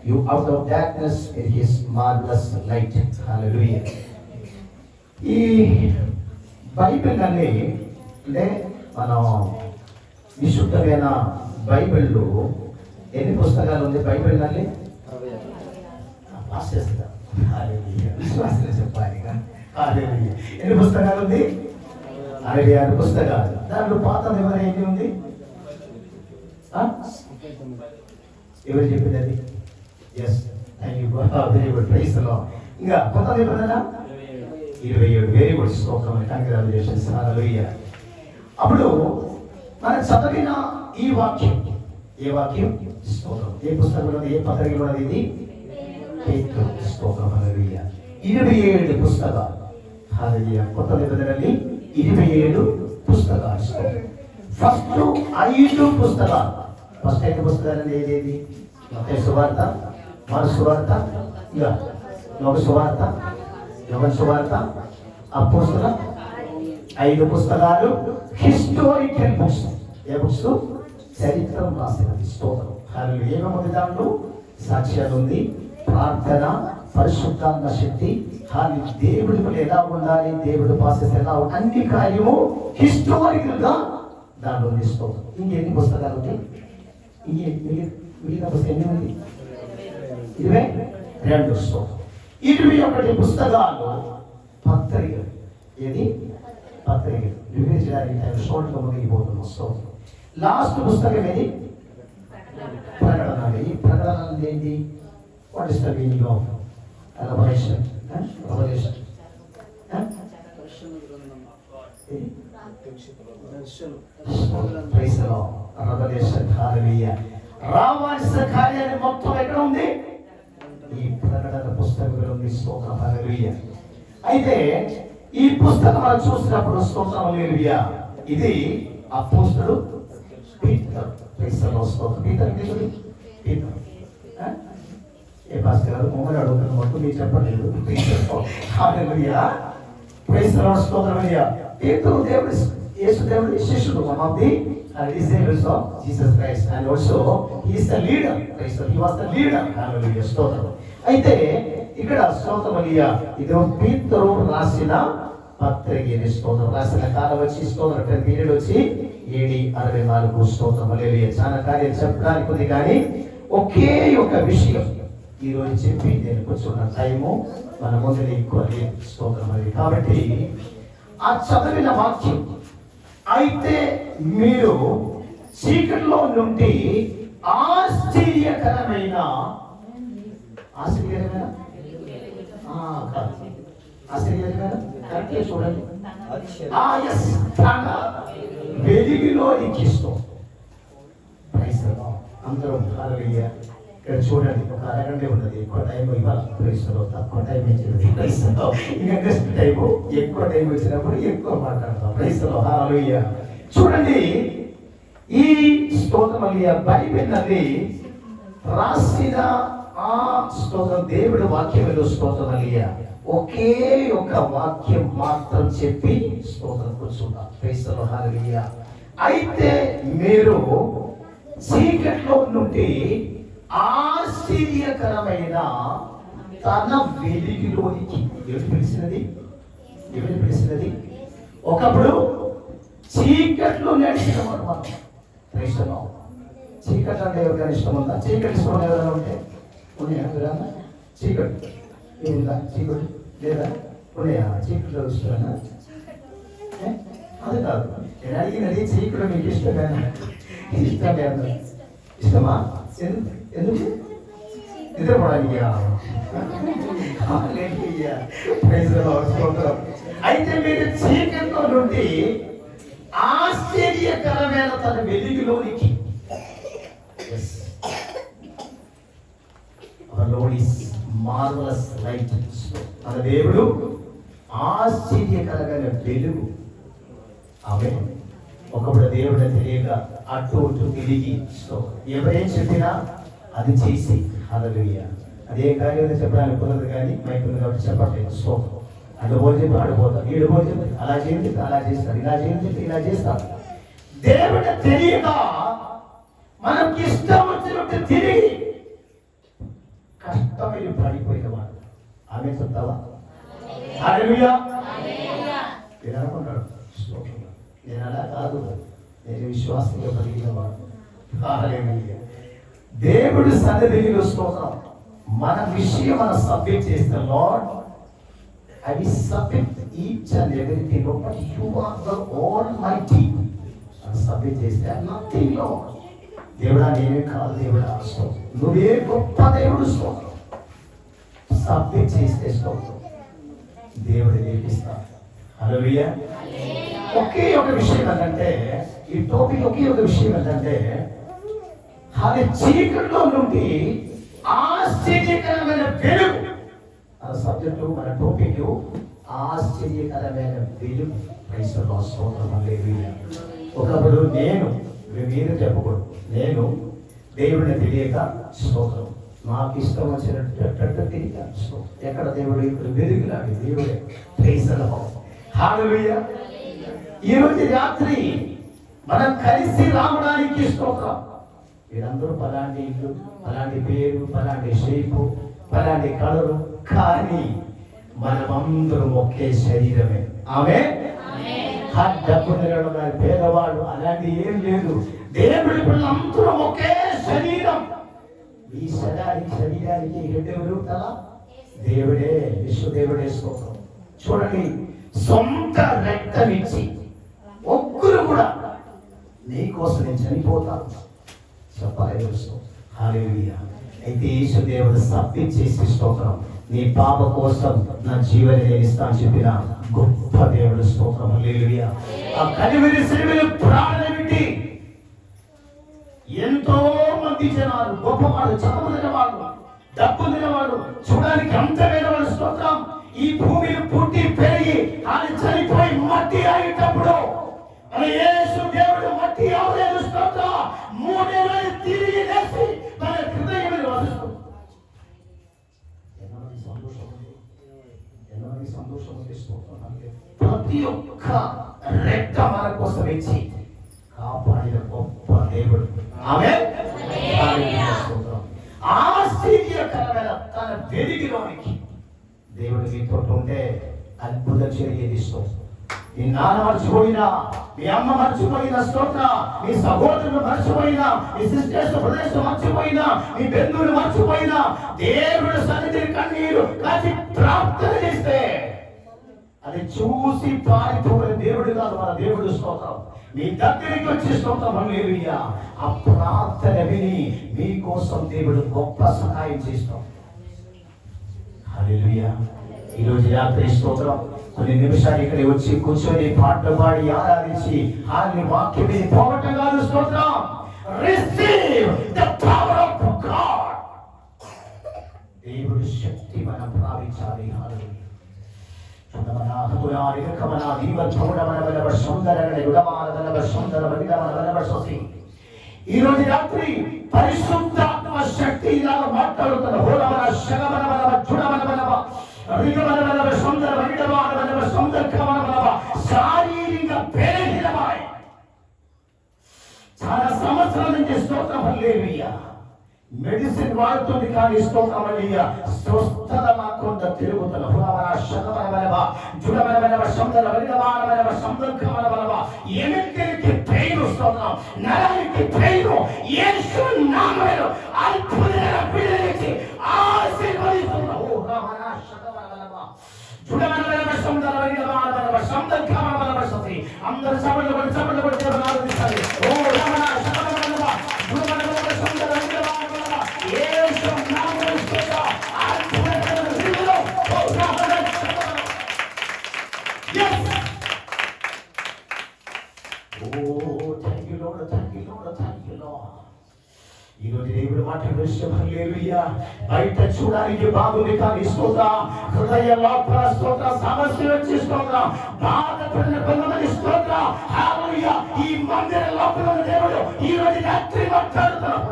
you out of darkness in His marvelous light. Hallelujah. ఈ Bible అనే అంటే మనం విశుద్ధమైన బైబిల్లో ఎన్ని పుస్తకాలు ఉంది? Bible అన్ని విశ్వాసం చెప్పాలి. ఎన్ని పుస్తకాలు ఉంది? 66 పుస్తకాలు. దాంట్లో పాత నిబంధన ఏంటి ఉంది? ఎవరు చెప్పింది అది? Yes, thank you. Very good. Praise the Lord. ఇంకా కొత్త నిబంధన 27. Very good. స్తోత్రం. కంగ్రాచులేషన్స్. హల్లెలూయా. అప్పుడు మనం చదివిన ఈ వాక్యం, ఏ వాక్యం? స్తోత్రం. ఏ పుస్తకంలో ఉన్నది? ఏ పత్రికలో ఉన్నది? ఇది పేతురు. స్తోత్రం. హల్లెలూయా. 27 పుస్తకాలు. హల్లెలూయా. కొత్త నిబంధనని 27 పుస్తకాలు. ఫస్ట్ 5 పుస్తకాలు. ఫస్ట్ 5 పుస్తకాలు ఏదేది? మత్తయి సువార్త, మార్కు సువార్త, లోక సువార్త, యోహాను సువార్త, అపోస్తల 5 పుస్తకాలు హిస్టారికల్ బుక్స్. ఏ బుక్స్? చరిత్రం రాసినది. స్తోత్రం. హల్లెలూయా. ఏమేముంది దాంట్లో? సాక్ష్యాలు ఉంది, ప్రార్థన, పరిశుద్ధాత్మ శక్తి, దేవుడి పని ఎలా ఉండాలి, దేవుడి ప్రాసెస్ ఎలా ఉండాలి, అన్ని కార్యము హిస్టారికల్ గా దాంట్లో ఉంది. స్తోత్రం. ఇంకెన్ని పుస్తకాలు ఉంటాయి? మిగిలిన పుస్తకం ఎన్ని ఉంది? 22. స్తోత్రం. 21 పుస్తకాలు పత్రికలు. ఏది? పత్రికలు. వివేచడానికి టైం షార్ట్ గా ముగిపోతున్నాం. స్తోత్రం. లాస్ట్ పుస్తకం ఏది? ప్రకటనలు. ఈ ప్రకటనలు ఏంటి? What is the meaning of revolution? Revolution revolution. Hallelujah. రావాల్సిన కార్యాన్ని మొత్తం ఎక్కడ ఉంది? ఈ ప్రకటన పుస్తకంలో ఉంది. స్తోత్రం. హల్లెలూయా. అయితే ఈ పుస్తకం మనం చూసినప్పుడు స్తోత్రం. హల్లెలూయా. ఇది అపోస్తలుడు పీతరు. పీతరు ఏ భాస్కర్ గారు మమ్మల్ని అడుగుతున్న మొత్తం మీరు చెప్పలేదు. హల్లెలూయా. Praise the Lord. స్తోత్రం. హల్లెలూయా. పేతురు దేవుడి యేసు దేవుడి శిష్యుడు. One of the disciples of Jesus Christ, and also he is the leader. Praise the Lord. He was the leader. Hallelujah. స్తోత్రం. అయితే ఇక్కడ స్తోత్రం. హల్లెలూయా. ఇది పేతురు రాసిన పత్రిక. స్తోత్రం. రాసిన కాలం వచ్చి స్తోత్రం పీరియడ్ వచ్చి AD 64. స్తోత్రం. హల్లెలూయా. చాలా కార్యాలు చెప్పడానికి ఉంది, కానీ ఒకే ఒక విషయం ఈరోజు చెప్పి నేను కూర్చున్న టైము మన ముందు ఎక్కువ లేదు. స్తోత్రం. కాబట్టి ఆ చదివిన వాక్యం, అయితే మీరు చీకటిలో నుండి ఆశ్చర్యకరమైన కరెక్ట్గా చూడండి. వెలుగులో ఇచ్చిస్తాం. అందరూ హల్లెలూయా. ఇక్కడ చూడండి, ఒక అరగంటే ఉన్నది. ఎక్కువ టైం ఇవ్వాలి. ప్రైస్లో తక్కువ టైం ఇచ్చింది. ప్రైస్లో ఇంకా నెక్స్ట్ టైము ఎక్కువ టైం వచ్చినప్పుడు ఎక్కువ మాట్లాడతాం. ప్రైస్లో హల్లెలూయా. చూడండి, ఈ స్తోత్రం హల్లెలూయా బైబిల్ అది రాసిన ఆ స్తోత్రం దేవుడి వాక్యంలో స్తోత్రం హల్లెలూయా ఒకే ఒక వాక్యం మాత్రం చెప్పి స్తోత్రం కూర్చుంటాం. ప్రైస్లో హల్లెలూయా. అయితే మీరు చీకట్లో నుండి ఆశ్చర్యకరమైన తన వెలుగులోనికి ఎవరు పిలిచినది? ఒకప్పుడు చీకట్లో నడిచిన మనం. చీకట్లు అంటే ఎవరికైనా ఇష్టం ఉందా? చీకటి ఇష్టం ఎవరైనా ఉంటే ఉన్నాయా? చీకటి ఏముందా? చీకటి లేదా? ఉన్నాయా? చీకట్లో ఇష్టమేనా? అది కాదు నేను అడిగినది. చీకటి మీకు ఇష్టమేనా? ఇష్టమా? ఎందుకు? నిద్రపోవడానికి. అయితే మీరు చీకట్లో నుండి ఆశ్చర్యకరమైన తన వెలుగులోనికి, మార్వలస్ లైట్, మన దేవుడు ఆశ్చర్యకరమైన వెలుగు. ఆమె ఒకప్పుడు దేవుడు తెలియక అటు ఇటు తిరిగి ఎవరేం చెప్పినా అది చేసి హల్లెలూయా. అదే కార్యం చెప్పడానికి కుదరదు, కానీ మైకులు కాబట్టి చెప్పట్లేదు. స్తోత్రం. అడ్డుపోని చెప్పి ఆడిపోతారు, ఈడుపోని చెప్పి అలా చేయండి, అలా చేస్తారు, ఇలా చేయండి, ఇలా చేస్తారు. దేవుడు తెలియక మనకి ఇష్టం వచ్చినట్టు తిరిగి కష్టమైన పడిపోయిన వాడు. ఆమె చెప్తావా? హల్లెలూయా. నేను అనుకుంటాడు నేను అలా కాదు, నేను విశ్వాసంగా కలిగిన వాడు. హల్లెలూయా. దేవుడు సన్నిధిలో స్తోత్రం. మన విషయం మనం సబ్మిట్ చేస్తే, lord I will submit each and everything, but you are the Almighty. Submit చేస్తే నథింగ్ లార్డ్. దేవుడా నేనే కాదు, దేవుడా స్తోత్రం, నువ్వే గొప్ప దేవుడు స్తోత్రం. సబ్మిట్ చేస్తే స్తోత్రం, దేవుడు నేర్పిస్తాడు. హల్లెలూయా. ఒకే ఒక విషయం ఏంటంటే, ఈ టాపిక్ ఒకే ఒక విషయం ఏంటంటే, అది చీకట్లో నుండి ఆశ్చర్యకరమైన వెలుగు. మన సబ్జెక్టు, మన టాపిక్ ఆశ్చర్యకరమైన వెలుగు. క్రైస్తవ స్తోత్రం. హల్లెలూయా. ఒకప్పుడు మీరు చెప్పకూడదు, నేను దేవుడిని తెలియక స్తోత్రం మాకు ఇష్టం వచ్చినట్టు తిరిగి ఎక్కడ దేవుడు ఇప్పుడు వెలుగులాడి దేవుడే హల్లెలూయా. ఈరోజు రాత్రి మనం కలిసి రావడానికి స్తోత్రం. వీరందరూ పలాంటి ఇల్లు, పలాంటి పేరు, పలాంటి షేపు, పలాంటి కలరు, కానీ మనమందరం ఒకే శరీరమే. ఆమె డబ్బు నిలడం పేదవాడు అలాంటి ఏం లేదు. దేవుడి పిల్లలందరూ ఒకే శరీరం. ఈ శరీరానికి హెడ్ ఎవరు? తల దేవుడే, విశ్వదేవుడే స్తోత్రం. చూడండి, సొంత రక్తమిచ్చి ఒక్కరు కూడా నీకోసం నేను చనిపోతాను చెప్పాలి. హల్లెలూయా. అయితే యేసుదేవుడు సప్పించేసి స్తోత్రం, నీ పాప కోసం నా జీవని నేను ఇస్తాను చెప్పిన గొప్ప దేవుడు స్తోత్రం. హల్లెలూయా. ఆ కనివిని సిలువలో ప్రాణం పెట్టి ఎంతో మంది జనాలు, గొప్పవాడు, చదువుకున్న వాడు, డబ్బు తినవాడు, చూడడానికి అంతమైన వాడు స్తోత్రం, ఈ భూమిని పుట్టి పెరిగి ఆయన చనిపోయి మట్టి అయ్యేటప్పుడు మన యేసు దేవుడు మట్టి అవలేదు స్తోత్రం. 3 నెలలు తిరిగి లేచి మన హృదయం వస్తుంది. ఎన్నో సంతోషం స్తోత్రం. ప్రతి ఒక్క రెక్క మన కోసం ఇచ్చి కాపాడిన గొప్ప దేవుడు. ఆమేన్. ఆశ్చర్యకరమైన తన వెలుగులోనికి దేవుడు మీతో ఉంటే అద్భుతం జరిగేది స్తోత్రం. మీ నాన్న మర్చిపోయినా, మీ అమ్మ మర్చిపోయినా స్తోత్రం, మీ సహోదరులు మర్చిపోయినా, మీ సిస్టర్స్ బ్రదర్స్ మర్చిపోయినా, మీ బంధువులు మర్చిపోయినా, దేవుడు సన్నిధిని కన్నీరు కాచి ప్రార్థన చేస్తే అది చూసి పారిపోయిన దేవుడు కాదు, మన దేవుడు స్తోత్రం. మీ దగ్గరికి వచ్చి స్తోత్రం. హల్లెలూయా. ఆ ప్రార్థన విని మీకోసం దేవుడు గొప్ప సహాయం చేస్తాం. హల్లెలూయా. ఈరోజు రాత్రి స్తోత్రం కొన్ని నిమిషాలు ఇక్కడ వచ్చి కూర్చొని పాటలు పాడి ఆరాధించి ఆయన వాక్యం మీద పోవటం కాదు స్తోత్రం. Receive the power of God. దేవుడి శక్తి మనం ప్రాపించాలి. హల్లెలూయా. ఈ రోజు రాత్రి పరిశుద్ధాత్మ శక్తి ఇలాగ మాట్లాడుతున్న శారీరక బలహీనమై చాలా సంవత్సరాల నుంచి స్తోత్రం. హల్లెలూయా. మెడిసిన్ వాడుతుంది కానీ స్తోత్రం. హల్లెలూయా. స్వస్థత మాకుండా తిరుగుతున్న ఎన్నిటికి పెయిన్ స్తోత్రం, నరానికి పెయిన్ యేసు నామములో అద్భుతమైన విడుదలకి ఆశీర్వదిస్తున్నా. ఓ రమణ శతవరవలవ జుడవరవలవ సందరవలవ సందర్కమవలవ సతి అందరూ సభలో పడి ఆరాధించాలి. ఓ రమణ శతవరవలవ జుడవరవలవ సందరవలవ యేసు నామములో అద్భుతమైన విడుదల. ఓ రమణ శతవరవలవ. yes. ఈరోజు దేవుడు మాట్లాడుతున్న హల్లెలూయా. బయట చూడడానికి బాగుంది కానీ స్తోత్రం, హృదయ లోపల స్తోత్రం, సమస్య వచ్చి స్తోత్రం, బాధపడిన కొంతమంది స్తోత్రం. హల్లెలూయా. ఈ మందిర లోపల దేవుడు ఈ రోజు రాత్రి మాట్లాడుతున్నాడు.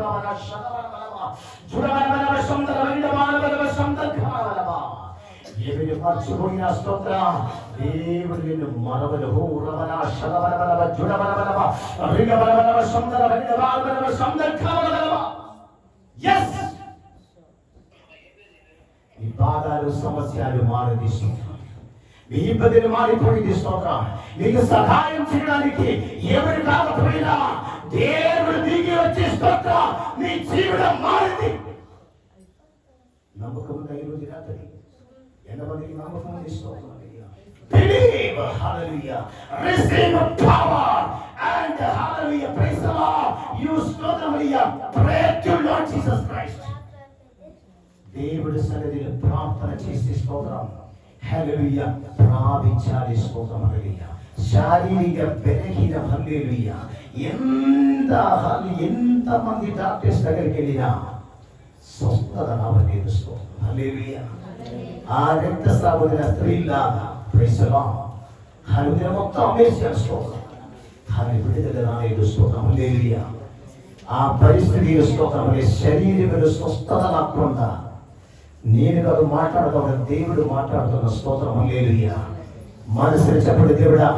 మర్చిపోయిన స్తోత్ర దేవుడు నిన్ను మరవలు. రమణ శతవరవలవ జుడవరవలవ రిగవరవలవ సందరవలవ సందర్కవలవ. yes. మీ బాధలు సమస్యలు మారది స్తోత్రం, మీ ఇబ్బందులు మారిపోయింది స్తోత్రం. మీకు సహాయం చేయడానికి ఎవరు కాకపోయినా దేవుడు దిగి వచ్చి స్తోత్రం మీ జీవితం మారింది. నమ్మకం ఈరోజు రాత్రి ఎంతమందికి నమ్మకం స్తోత్రం. Believe, hallelujah, receive power and hallelujah, praise the Lord. You స్తోత్రం హల్లెలూయా. Pray to Lord Jesus Christ. దేవుడి సన్నిధిలో ప్రార్థన చేసి స్తోత్రం హల్లెలూయా ప్రార్థించాలి. స్తోత్రం హల్లెలూయా. శారీరక బలహీన హల్లెలూయా. ఎంత మంది డాక్టర్స్ దగ్గరికి వెళ్ళినా స్వస్థత రావలేదు. స్తోత్రం హల్లెలూయా. ఆ రక్తస్రావమైన స్త్రీలాగా ప్రైజ్ ది లార్డ్ హల్లెలూయా మొత్తం అమేజింగ్ స్తోత్రం. హల్లెలూయా విడుదల రాలేదు. స్తోత్రం హల్లెలూయా. ఆ పరిస్థితి స్తోత్రములు శరీరములు స్వస్థత లేకుండా నేను కాదు మాట్లాడతాను, దేవుడు మాట్లాడుతున్న స్తోత్రం హల్లెలూయా. మనసుని చెప్పడు దేవుడా,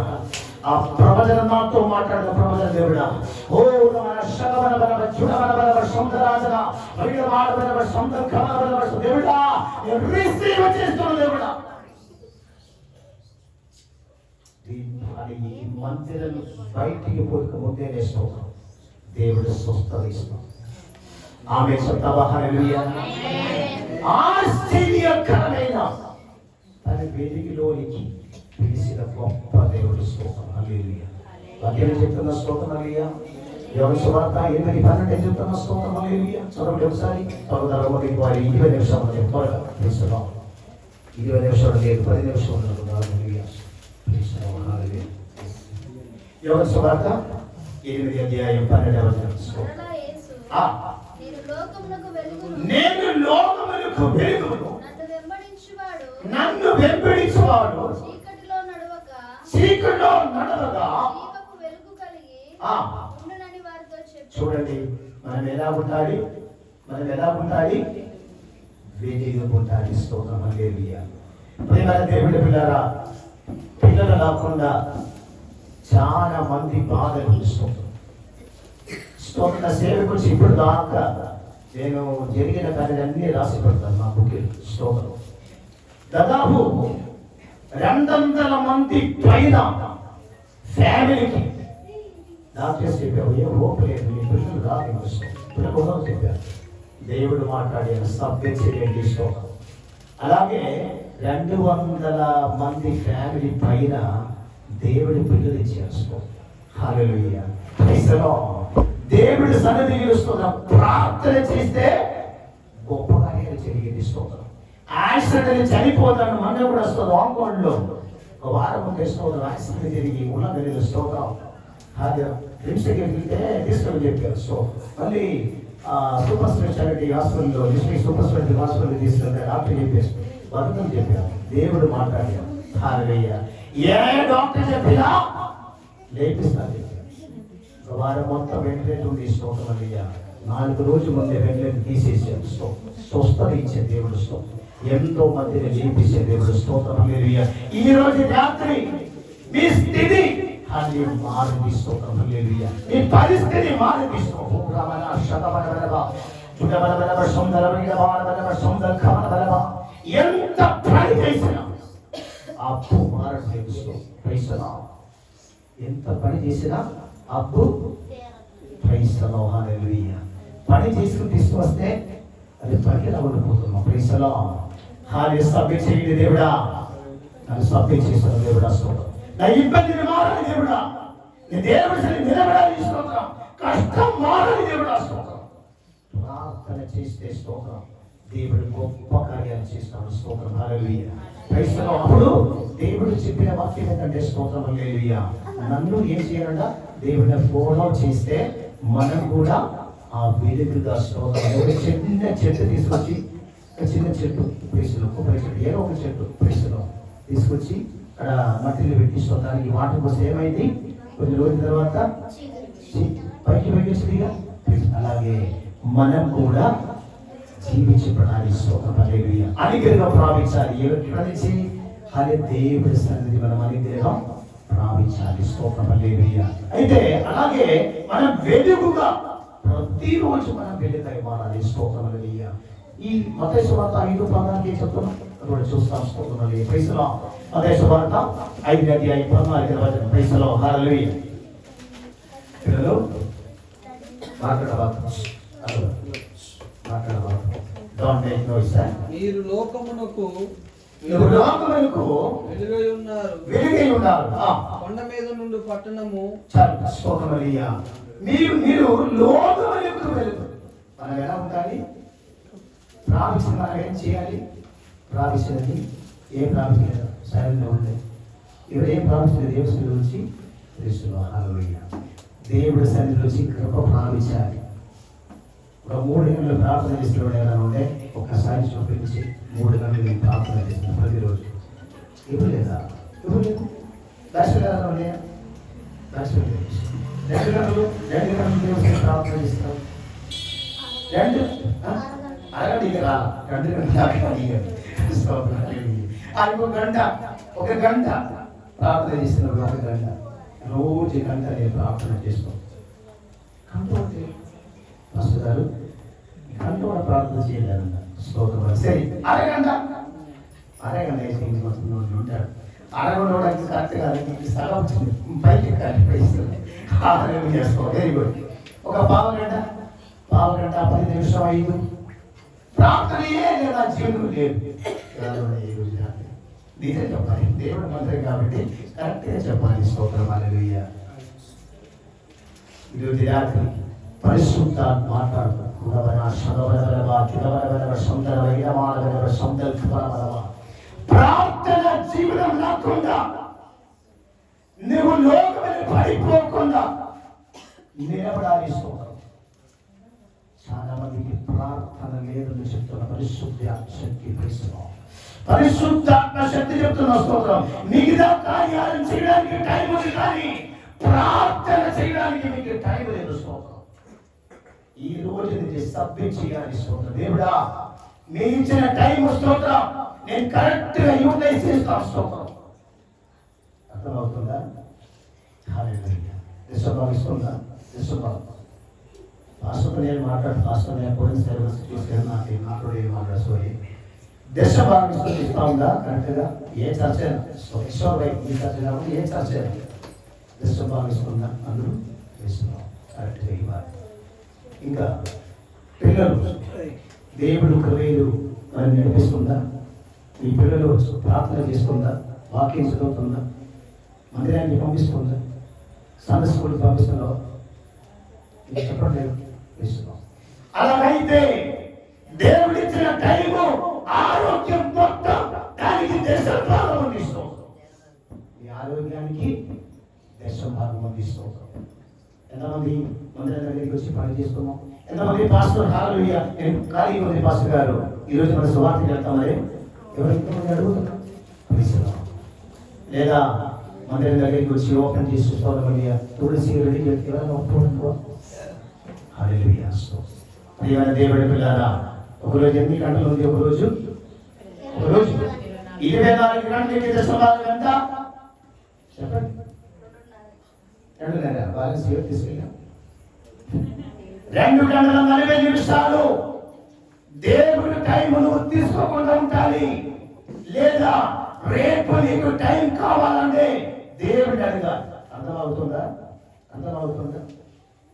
ఆ ప్రవచన నాతో మాట్లాడిన ప్రవచన దేవుడా, ఓ శగవన బలవ చుడవన బలవ సొంతరాజన వైన మాడవన సొంత కవన బలవ దేవుడా, నేను రిసీవ్ చేస్తున్న దేవుడా. ఈ మందిరం బయటికి పోక ముందే స్తోత్రం దేవుడు స్వస్థత ఇస్తాం. ఆమె చెప్తావా హల్లెలూయా. ఆశ్చర్యకరమైన తన వెలుగులోనికి పిలిచిన గొప్ప దేవుడు స్తోత్రం హల్లెలూయా. వాక్యం చెప్తున్న స్తోత్రం హల్లెలూయా. యోహాను సువార్త 8:12 చెప్తున్న స్తోత్రం హల్లెలూయా. చదవండి ఒకసారి. త్వరగా 20 నిమిషాలు త్వరగా 20 నిమిషాలు లేదు, 10 నిమిషాలు హల్లెలూయా. యోహాను సువార్త 8:12. నేను లోకమునకు వెలుగును, నన్ను వెంబడించువాడు చీకటిలో నడవగా వెలుగు కలిగి ఉండునని వారితో చెప్పాడు. చూడండి, మనం ఎలా ఉండాలి? వెలుగు ఉండాలి. స్తోత్రం హల్లెలూయా. ప్రియమైన దేవుడి పిల్లరా, పిల్లలు లేకుండా చాలా మంది బాధలు స్తోత్ర సేవ గురించి ఇప్పుడు దాకా నేను జరిగిన కార్యాలన్నీ రాసి పెడతాను నా బుక్కి. స్తోత్రం దాదాపు 200 మంది పైన ఫ్యామిలీకి డాక్టర్స్ చెప్పారు, ఏ హోప్ లేదు, మీ పిల్లలు రాదు చెప్పారు. దేవుడు మాట్లాడే సభ్యం చేయండి. స్తోత్రం. అలాగే 200 మంది ఫ్యామిలీ పైన దేవుడి పిల్లలు ఇచ్చారు. హల్లెలూయా. Praise the Lord. దేవుడి సన్నిధికి వస్తున్న ప్రార్థన చేస్తే గొప్ప కార్యాలు జరిగేది. స్తోత్రం. యాక్సిడెంట్ చనిపోతాను మన కూడా వస్తుంది. ఆంకోడ్లో ఒక వారం ముందు స్తోత్రం యాక్సిడెంట్ జరిగి ఉన్నది స్తోత్రం. అది రిమ్స్కి వెళ్తే తీసుకొని చెప్పారు. సో మళ్ళీ సూపర్ స్పెషాలిటీ హాస్పిటల్లో సూపర్ స్పెషాలిటీ హాస్పిటల్ తీసుకెళ్తే డాక్టర్ చెప్పేసి వర్గం చెప్పారు. దేవుడు మాట్లాడారు. హల్లెలూయా. ఏ డాక్టర్ చెప్పినా లేపిస్తారు. వారం మొత్తం వెంటిలేటర్ ఉంది. స్తోత్రం హల్లెలూయా. 4 రోజుల ముందే వెంటిలేటర్ తీసేసారు. స్వస్థత ఇచ్చే దేవుడు స్తోత్రం. ఎంతో మందిని లేపించే దేవుడు స్తోత్రం హల్లెలూయా. ఈ రోజు రాత్రి మీ స్థితి మారింది. స్తోత్రం హల్లెలూయా. మీ పరిస్థితి మారింది. ఎంత పని చేసినా అప్పు మారట్లేదు. ఎంత పని చేసినా అప్పు ప్రైసలో హల్లెలూయా. పని చేసుకుని తీసుకొస్తే అది పనికి ఉండిపోతున్నాం. ప్రైసలో హాలి సబ్మిట్ చేయండి దేవుడా, నన్ను సబ్మిట్ చేస్తాను దేవుడా. స్తోత్రం. నా ఇబ్బందిని మారని దేవుడా, నీ దేవుడి నిలబడాలి. స్తోత్రం. కష్టం మారని దేవుడా. స్తోత్రం. ప్రార్థన చేస్తే స్తోత్రం దేవుడు గొప్ప కార్యాలు చేస్తాడు. స్తోత్రం హల్లెలూయా. ప్రైసలో అప్పుడు దేవుడు చెప్పిన వాక్యం ఏంటంటే స్తోత్రం హల్లెలూయా, నన్ను ఏం చేయాలంట? దేవుడిని ఫాలో చేస్తే మనం కూడా ఆ వెలుగుగా స్తోత్రం. ఒక చిన్న చెట్టు తీసుకొచ్చి, ఒక చిన్న చెట్టు ప్రేసులో, ఏదో ఒక చెట్టు ప్రేసులో తీసుకొచ్చి అక్కడ మట్టిలో పెట్టి స్తోత్రానికి వాటర్ పోస్తే ఏమైంది? కొన్ని రోజుల తర్వాత పైకి వచ్చిందిగా. అలాగే మనం కూడా జీవించబడాలి. స్తోత్రం హల్లెలూయా. అనుగ్రహంగా ప్రాపించాలి. ఎక్కడ నుంచి? అదే దేవుడి సన్నిధి మనం అనుగ్రహం ప్రాపించాలి. స్తోత్రం హల్లెలూయా. అయితే అలాగే మనం వెలుగుగా ప్రతిరోజు మనం వెలుగుగా మారాలి. స్తోత్రం హల్లెలూయా. ఈ మత్తయి సువార్త 5:14 చెప్తున్నాం, అక్కడ చూస్తాం. స్తోత్రం హల్లెలూయా. Praise the lord. మత్తయి సువార్త 5:14 ప్రైజ్ ది లార్డ్ హల్లెలూయా. పిల్లలు మాట్లాడబాకు. Don't make noise. మీరు లోకమునకు వెలుగై ఉన్నారు. కొండ మీద నుండి పట్టణము. మీరు లోకమునకు వెలుగు. మనం ఎలా ఉండాలి? ప్రార్థన మనం ఏం చేయాలి? ప్రార్థించినది ఏం ప్రార్థించలేదు, సైలెంట్ ఉంది. ఇప్పుడు ఏం ప్రార్థించలేదు? దేవుడి సన్నిధి నుంచి తెలుస్తున్నాం. హల్లెలూయా. దేవుడి సన్నిధి నుంచి కృప ప్రార్థించాలి. ఒక 3 గంటలు ప్రార్థన చేస్తున్నాడు ఏదైనా ఉంటే ఒక్కసారి చూపించి 3 గంటలు నేను ప్రార్థన చేస్తున్నాను ప్రతిరోజు. ఇప్పుడు లేదా? ఇప్పుడు లేదు. దాచిపెట్టాలి. రెండు గంటలు దేవుడికి ప్రార్థన చేస్తాం. రెండు అరగంట ఇక రా 2 గంటలు ఒక గంట ప్రార్థన చేస్తున్నారు. 1 గంట రోజు గంట నేను ప్రార్థన చేస్తాం. కంటోటే మాస్టర్ గారు కంటోడ ప్రార్థన చేయలేదన్న స్తోత్రం. సరే అరగంట వేసి ఉంటాడు. అరగడానికి కరెక్ట్ కాదు, సగం వచ్చింది పైకి ఎక్కాలి చేస్తాం. Very good. ఒక పావు గంట 10 నిమిషం 5 ప్రార్థనయే లేదా జీవితం లేదు. నీదే చెప్పాలి, దేవుడు మంత్రం కాబట్టి కరెక్ట్గా చెప్పాలి. స్తోత్రం హల్లెలూయా. ఈరోజు రాత్రి పరిశుద్ధాత్మ మాట్లాడుతూ ప్రార్థన జీవితం లేకుండా నువ్వు లోకమని పడిపోకుండా నిలబడాలి. స్తోత్రం. చాలా మందికి ప్రార్థన లేదని చెప్తున్న పరిశుద్ధాత్మ శక్తి చెప్తున్న స్తోత్రం. మిగతా కార్యాలను చేయడానికి టైం ఉంది, కానీ ప్రార్థన చేయడానికి మీకు టైం లేదు. స్తోత్రం. ఈ రోజు నుంచి సబ్మిట్ చేయాలి. స్తోత్రం. దేవుడా మీ ఇచ్చిన టైం స్తోత్రం నేను కరెక్ట్ గా యూటిలైజ్ చేస్తాను. స్తోత్రం. అర్థమవుతుందా? భావిస్తుందా? పాస్టర్ నేను పోయిన సర్వీస్ చూసాను. నాకు మాట్లాడుతుంది దశ భావిస్తూ ఇస్తా ఉందా కరెక్ట్గా? ఏ చర్చ ఈ చర్చ కాబట్టి ఏ చర్చ దశ భావిస్తుందా? అందరూ వేస్తున్నాం కరెక్ట్గా ఇవ్వాలి. ఇంకా పిల్లలు దేవుడు క్రియలు అని నడిపిస్తుందా? మీ పిల్లలు ప్రార్థన చేసుకుందా? వాక్యం చదువుతుందా? మందిరానికి పంపిస్తుందా? సండే స్కూల్కి పంపిస్తున్నావా? ఇంకా చెప్పండి. అలాగైతే దేవుడిచ్చిన టైము ఆరోగ్యం మొత్తం దానికి దశభాగం అందిస్తాం. ఈ ఆరోగ్యానికి దశభాగం అందిస్తాం. ఎంతమంది మందిరం దగ్గరికి వచ్చి పని చేస్తున్నాం? ఎంతమంది పాస్టర్ హల్లెలూయా నేను ఖాళీగా ఉంది పాస్టర్ గారు ఈరోజు మన సువార్తకి వెళ్తామని ఎవరెంతమంది అడుగుతున్నా? లేదా మందిరం దగ్గరికి వచ్చి ఓపెన్ చేసి చూసుకోవాలయ్యా తులసి రెడీ ఎవరైనా ఒప్పుకుంటున్నావా? హల్లెలూయా. ప్రియమైన దేవుడి పిల్లారా, ఒకరోజు ఎన్ని గంటలు ఉంది? ఒకరోజు 24 గంటలకి దశభాగం ఎంత చెప్పండి? 2:30 బ్యాలెన్స్ తీసుకెళ్ళాం. 2 గంటల 40 నిమిషాలు దేవుడి టైం నువ్వు తీసుకోకుండా ఉండాలి. లేదా రేపు నీకు టైం కావాలంటే దేవుడిని అడగాలి. అర్థమవుతుందా?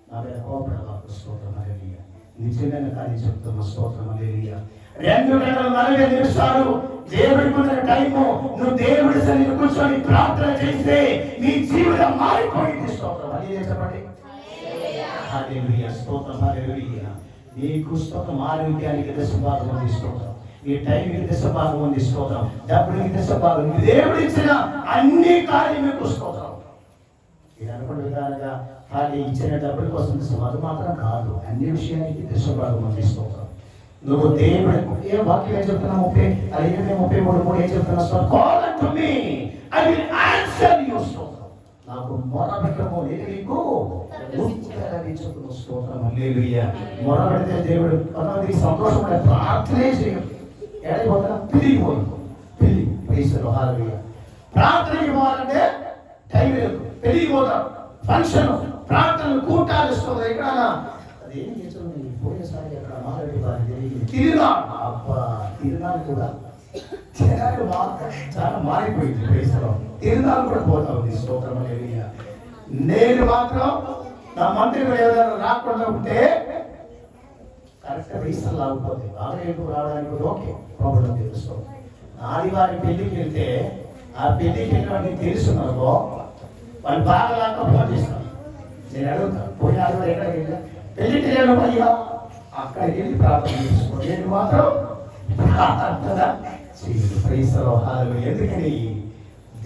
నా మీద కోపడవాకు. స్తోత్రం హల్లెలూయా. నిజమైన కార్యం చెప్తున్న స్తోత్రం హల్లెలూయా. 2 గంటల 40 నిమిషాలు దేవుడికి ఉన్న టైము నువ్వు దేవుడి సన్నిధిలో కూర్చొని ప్రార్థన చేస్తే నీ జీవితం మారిపోయింది. స్తోత్రం హల్లెలూయా. చెప్పండి హల్లెలూయా. స్తోత్రం హల్లెలూయా. నీకు స్తోత్రం. ఆరోగ్యానికి దశభాగం ఉంది. స్తోత్రం. నీ టైంకి దశభాగం ఉంది. స్తోత్రం. డబ్బులకి దశభాగం. దేవుడు ఇచ్చిన అన్ని కార్యములకు స్తోత్రం. ఇది అనుకున్న విధాలుగా ఖాళీ ఇచ్చిన డబ్బుల కోసం అది మాత్రం కాదు, అన్ని విషయానికి దశభాగం ఉంది. స్తోత్రం. నువ్వు దేవుడు ఏ వాక్యం ఏం చెప్తున్నా 33 ఏం చెప్తున్నా? నాకు మొరపెట్టము నేను నీకు ఉత్తరమిచ్చును. స్తోత్రం హల్లెలూయా. మొరపెడితే దేవుడు కొంతమంది సంతోషపడే ప్రార్థనే చేయదు. ఏడైపోతున్నా పెళ్ళి ప్రైజ్లో హల్లెలూయా. ప్రార్థనకి పోవాలంటే టైం లేదు. పెళ్ళికి పోతాం, ఫంక్షన్, ప్రార్థనలు, కూటాలు ఇస్తుంది. ఇక్కడ అదేం చేస్తుంది? పోయినసారి అక్కడ తిరునాళ్ళు కూడా చాలా మారిపోయింది. ప్రైజ్లో తిరునాళ్ళు కూడా పోతా ఉంది. స్తోత్రం హల్లెలూయా. నేను మాత్రం నా మంత్రిలో ఏదైనా రాకుండా ఉంటే కరెక్ట్గా రీసన్ లాగిపోతే ఆలయంకు రావడానికి ఓకే ప్రాబ్లం తెలుస్తాం. ఆదివారం పెళ్లికి వెళ్తే ఆ పెళ్లికి వెళ్ళి తెలుసున్నారో వాళ్ళు బాగా లాగా ఫోన్ చేస్తాను. నేను అడుగుతాను, పోయిన ఆదివారం ఎక్కడికి వెళ్ళా? పెళ్లికి వెళ్ళాను అయ్యా, అక్కడికి వెళ్ళి ప్రార్థన చేసుకో. నేను మాత్రం ప్రార్థన చేయను. ప్రైజ్లో హల్లెలూయా. ఎందుకని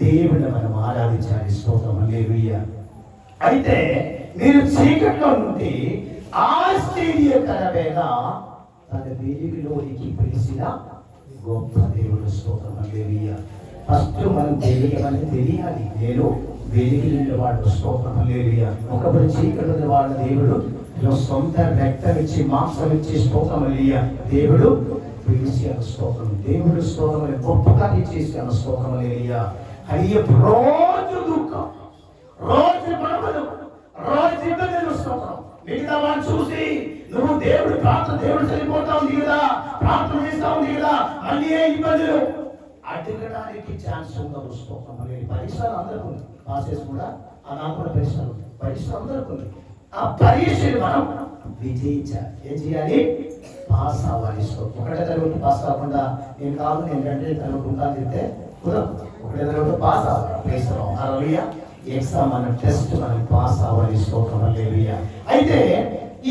దేవుడిని మనం ఆరాధించాలి. స్తోత్రం హల్లెలూయా. అయితే మీరు చీకట్లో నుండి ఆశ్చర్యకరమైన తన వెలుగులోనికి పిలిచిన గొప్ప దేవుడు. స్తోత్రం హల్లెలూయా. ఫస్ట్ మనం తెలియాలి. నేను వెలిగి ఉండేవాడు. స్తోత్రం హల్లెలూయా. ఒకప్పుడు చీకటి ఉన్నవాడు దేవుడు సొంత రక్తం ఇచ్చి మాంసం ఇచ్చి స్తోత్రం హల్లెలూయా. దేవుడు పిలిచాను. స్తోత్రం. దేవుడు స్తోత్రం గొప్పగా చేశాను. స్తోత్రం హల్లెలూయా. అయ్యే రోజు దుఃఖం, రోజు గొడవలు, రోజు ఇబ్బందులు. స్తోత్రం. మిగతా వాడిని చూసి నువ్వు దేవుడు చనిపోతావు దిగుదా, ప్రార్థన చేస్తావు దిగుదా, మళ్ళీ ఏ ఇబ్బందులు అడగడానికి ఛాన్స్ ఉండదు. స్తోత్రం. పరీక్షలు అందరికీ ఉంది. పాసెస్ కూడా నాకు కూడా పరీక్షలు అందరికీ ఉంది. ఆ పరీక్షలు మనం విజయించాలి. ఏం చేయాలి? పాస్ అవ్వాలి. ఒకటే తరగతి పాస్ కాకుండా నేను కాదు నేను 2 తరగతి ఉంటాను చెప్తే కుదరదు. ఒకటే తరగతి పాస్ అవ్వాలి. ఎగ్జామ్ మన టెస్ట్ మనం పాస్ అవ్వాలి. స్తోత్రం హల్లెలూయా. అయితే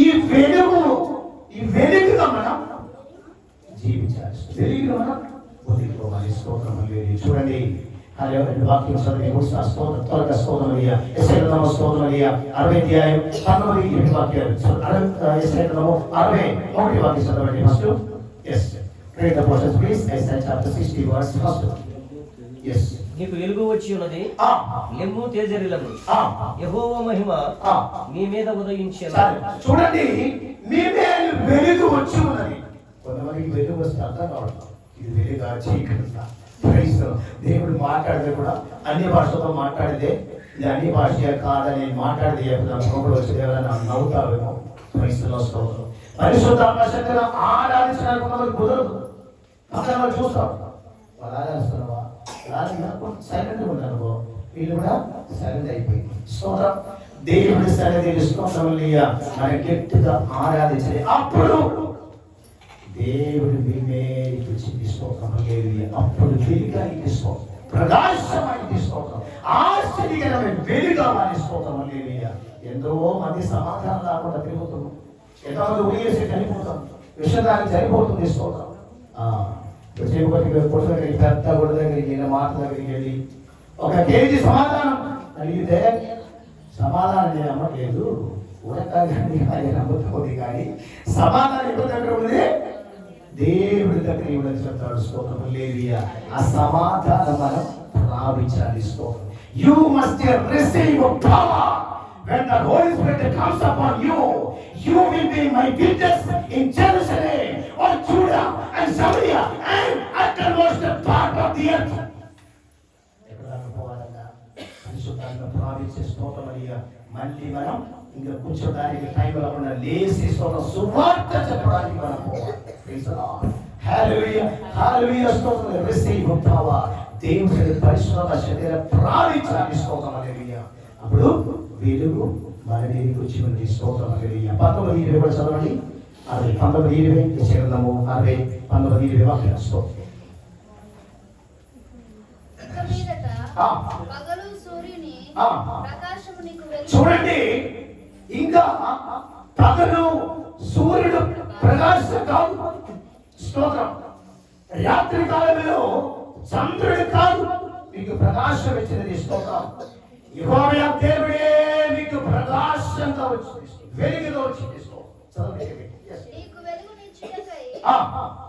ఈ వెలుగుగా మనం జీవించాలి. వెలుగుగా మనం బతికిపోవాలి. స్తోత్రం హల్లెలూయా. చూడండి వాక్యం చదివి స్తోత్రం త్వరగా స్తోత్రం హల్లెలూయా. యెషయా గ్రంథం స్తోత్రం హల్లెలూయా 60 అధ్యాయం 19 వాక్యాలు. యెషయా గ్రంథం 61 వాక్యం చదవండి first. yes read the portion please. Isaiah chapter 60 verse first. yes నీకు వెలుగు వచ్చి ఉన్నది, లెమ్ము తేజరిల్లము, యెహోవా మహిమ నీ మీద ఉదయించెను. చూడండి, మీ మీద వెలుగు వచ్చి ఉన్నది. కొంతమందికి వెలుగు వస్తే అర్థం కావడం ఇది వెలుగా చీకటిగా. దేవుడు మాట్లాడితే కూడా అన్ని భాషలతో మాట్లాడితే ఇది అన్ని భాష కాదని మాట్లాడితే చెప్తాను. వచ్చి ఎవరైనా నవ్వుతారేమో. పరిశుద్ధాత్మ శక్తిని ఆరాధించడానికి కొంతమంది కుదరదు. అక్కడ వాళ్ళు చూస్తారు, వాళ్ళు ఆరాధిస్తున్నావా సైలెంట్ ఉన్నారనుకో, వీళ్ళు కూడా సైలెంట్ అయిపోయింది. స్తోత్రం. దేవుడి సన్నిధిని స్తోత్రం మన గట్టిగా ఆరాధించాలి. అప్పుడు దేవుడు మీ మేలుకు స్తోత్రం హల్లెలూయా. అప్పుడు వెలుగానికి స్తోత్రం, ప్రకాశమానికి స్తోత్రం, ఆశ్చర్యకరమైన వెలుగాని స్తోత్రం హల్లెలూయా. ఎంతో మంది సమాధానం లేకుండా తిరుగుతున్నాం. ఎంతో మంది ఊయేసి చనిపోతాం, విషయానికి చనిపోతుంది. స్తోత్రం. కొట్ట దగ్గరికి, పెద్ద గుడి దగ్గరికి, మాట దగ్గరికి వెళ్ళి ఒక కేజీ సమాధానం అడిగితే సమాధానం నేను అమ్మట్లేదు, ఉడకాలి నమ్ముతుంది. కానీ సమాధానం ఎవరి దగ్గర ఉంది? దేవుడి దగ్గర ఇవ్వడం చెప్తాడు. స్తోత్రం హల్లెలూయా. ఆ సమాధానం మనం ప్రాపించాలి. స్తోత్రం. You must receive power when the Holy Spirit comes upon you. You will be my witness in Jerusalem, or Judah and Samaria and uttermost part of the earth. పరిశుద్ధాత్మ ప్రాపించే స్తోత్రం హల్లెలూయా. మళ్ళీ మనం ఇంకా కూర్చోడానికి టైం లేకుండా లేచి స్తోత్రం సువార్త చెప్పడానికి మనం పోవాలి. హల్లెలూయా హల్లెలూయా. స్తోత్రం. Receive power. దేవుడి పరిశుద్ధ శరీరం ప్రాపించాలి. స్తోత్రం హల్లెలూయా. అప్పుడు వెలుగు మన మీదకి వచ్చి ఉంది. స్తోత్రం హల్లెలూయా. 19:20 కూడా చదవండి. 19:20 చేరదాము. 19:20 వాక్యం. స్తోత్రం. పగలు సూర్యుని ప్రకాశము నీకు వెలుగు. చూడండి, ఇంకా పగలు సూర్యుడు ప్రకాశం కాదు. స్తోత్రం. రాత్రి కాలంలో చంద్రుడు కాదు మీకు ప్రకాశం ఇచ్చినది. స్తోత్రం. యెహోవా దేవుడే మీకు ప్రకాశంగా వచ్చింది, వెలుగుగా వచ్చింది. నీకు వెలుగునిచ్చుటకై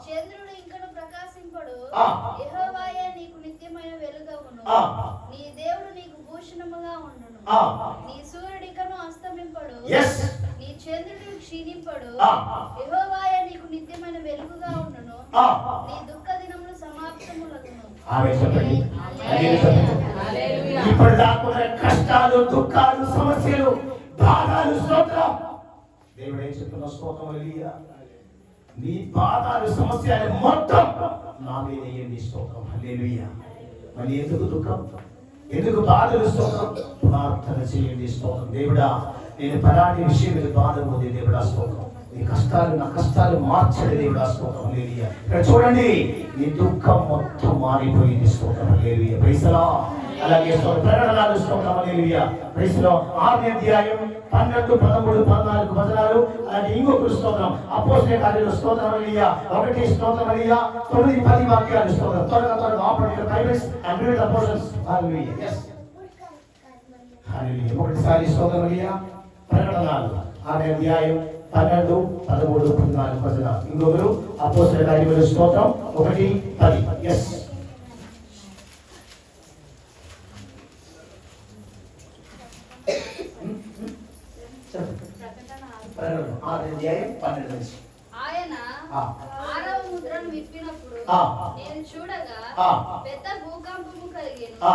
చంద్రుడు ఇంకను ప్రకాశింపడు, యెహోవాయే నీకు నిత్యమైన వెలుగవును. నీ దేవుడు నీకు భూషణముగా ఉండును. నీ సూర్యుడు ఇంకను అస్తమింపడు, నీ చంద్రుడు క్షీణింపడు, యెహోవాయే నీకు నిత్యమైన వెలుగుగా ఉండును. నీ దుఃఖ దినములు సమాప్తములగును. ఇప్పుడు దాకున్న కష్టాలు, దుఃఖాలు, సమస్యలు, బాధలు, స్తోత్రం. దేవుడు ఏం చెప్తున్నా? స్తోత్రం హల్లెలూయా. నీ బాధలు, సమస్యలు మొత్తం నా మీద వేయండి. స్తోత్రం హల్లెలూయా. మళ్ళీ ఎందుకు దుఃఖం, ఎందుకు బాధలు? స్తోత్రం. ప్రార్థన చేయండి. స్తోత్రం. దేవుడా, నేను పలాని విషయం మీద బాధపోతే దేవుడా స్తోత్రం. నీ కష్టాలు, నా కష్టాలు మార్చండి దేవుడా స్తోత్రం హల్లెలూయా. ఇక్కడ చూడండి, నీ దుఃఖం మొత్తం మారిపోయింది. స్తోత్రం హల్లెలూయా. Praise the lord. అలాగే ప్రకటనలు స్తోత్రం హల్లెలూయా. Praise the lord. 6వ అధ్యాయం 12, 13, 14 వచనాలు. అలాగే ఇంకొక స్తోత్రం అపోస్తలుల కార్యాలు. స్తోత్రం హల్లెలూయా. 1 స్తోత్రం హల్లెలూయా. 9, 10 వాక్యాలు. స్తోత్రం. త్వరగా ఆపండి your Bibles and read the portions. Hallelujah. yes హల్లెలూయా. ఒకసారి స్తోత్రం హల్లెలూయా. ప్రకటనలు 6వ అధ్యాయం 12, 13, 14 వచనాలు. ఇంకొకరు అపోస్తలుల కార్యాలు. స్తోత్రం 1, 10. yes 12 నుంచి. ఆయన ఆ. 6వ ముద్రను విప్పినప్పుడు ఆ. నేను చూడగా ఆ. పెద్ద భూకంపము కలిగెను. ఆ.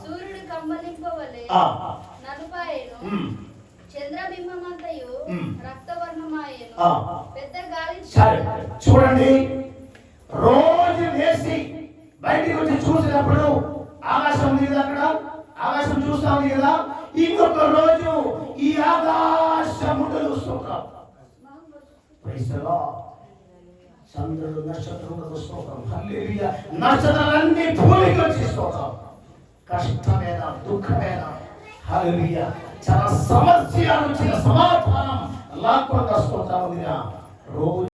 సూర్యుడు కంబలింపవలె ఆ. నలుపాయెను. ఉమ్. చంద్రబింబమంతయు ఉమ్. రక్తవర్ణమాయెను. ఆ. పెద్ద గాలి సరే చూడండి, రోజు వేసి బయటికి వచ్చి చూసినప్పుడు ఆకాశం ఉంది కదా, అక్కడ ఆకాశం చూస్తా ఉంది కదా, ఇంకొక రోజు ఈ ఆకాశమును చూస్తుంటాం. Praise the Lord. చంద్రుడు నక్షత్రములకు స్తోత్రం. హల్లెలూయా. నక్షత్రాలన్నీ భూమికి వచ్చి స్తోత్రం. కష్టమైన దుఃఖమైన హల్లెలూయా చాలా సమస్య వచ్చిన సమాధానం లాక్కుండా స్తోత్రం ఉంది. రోజు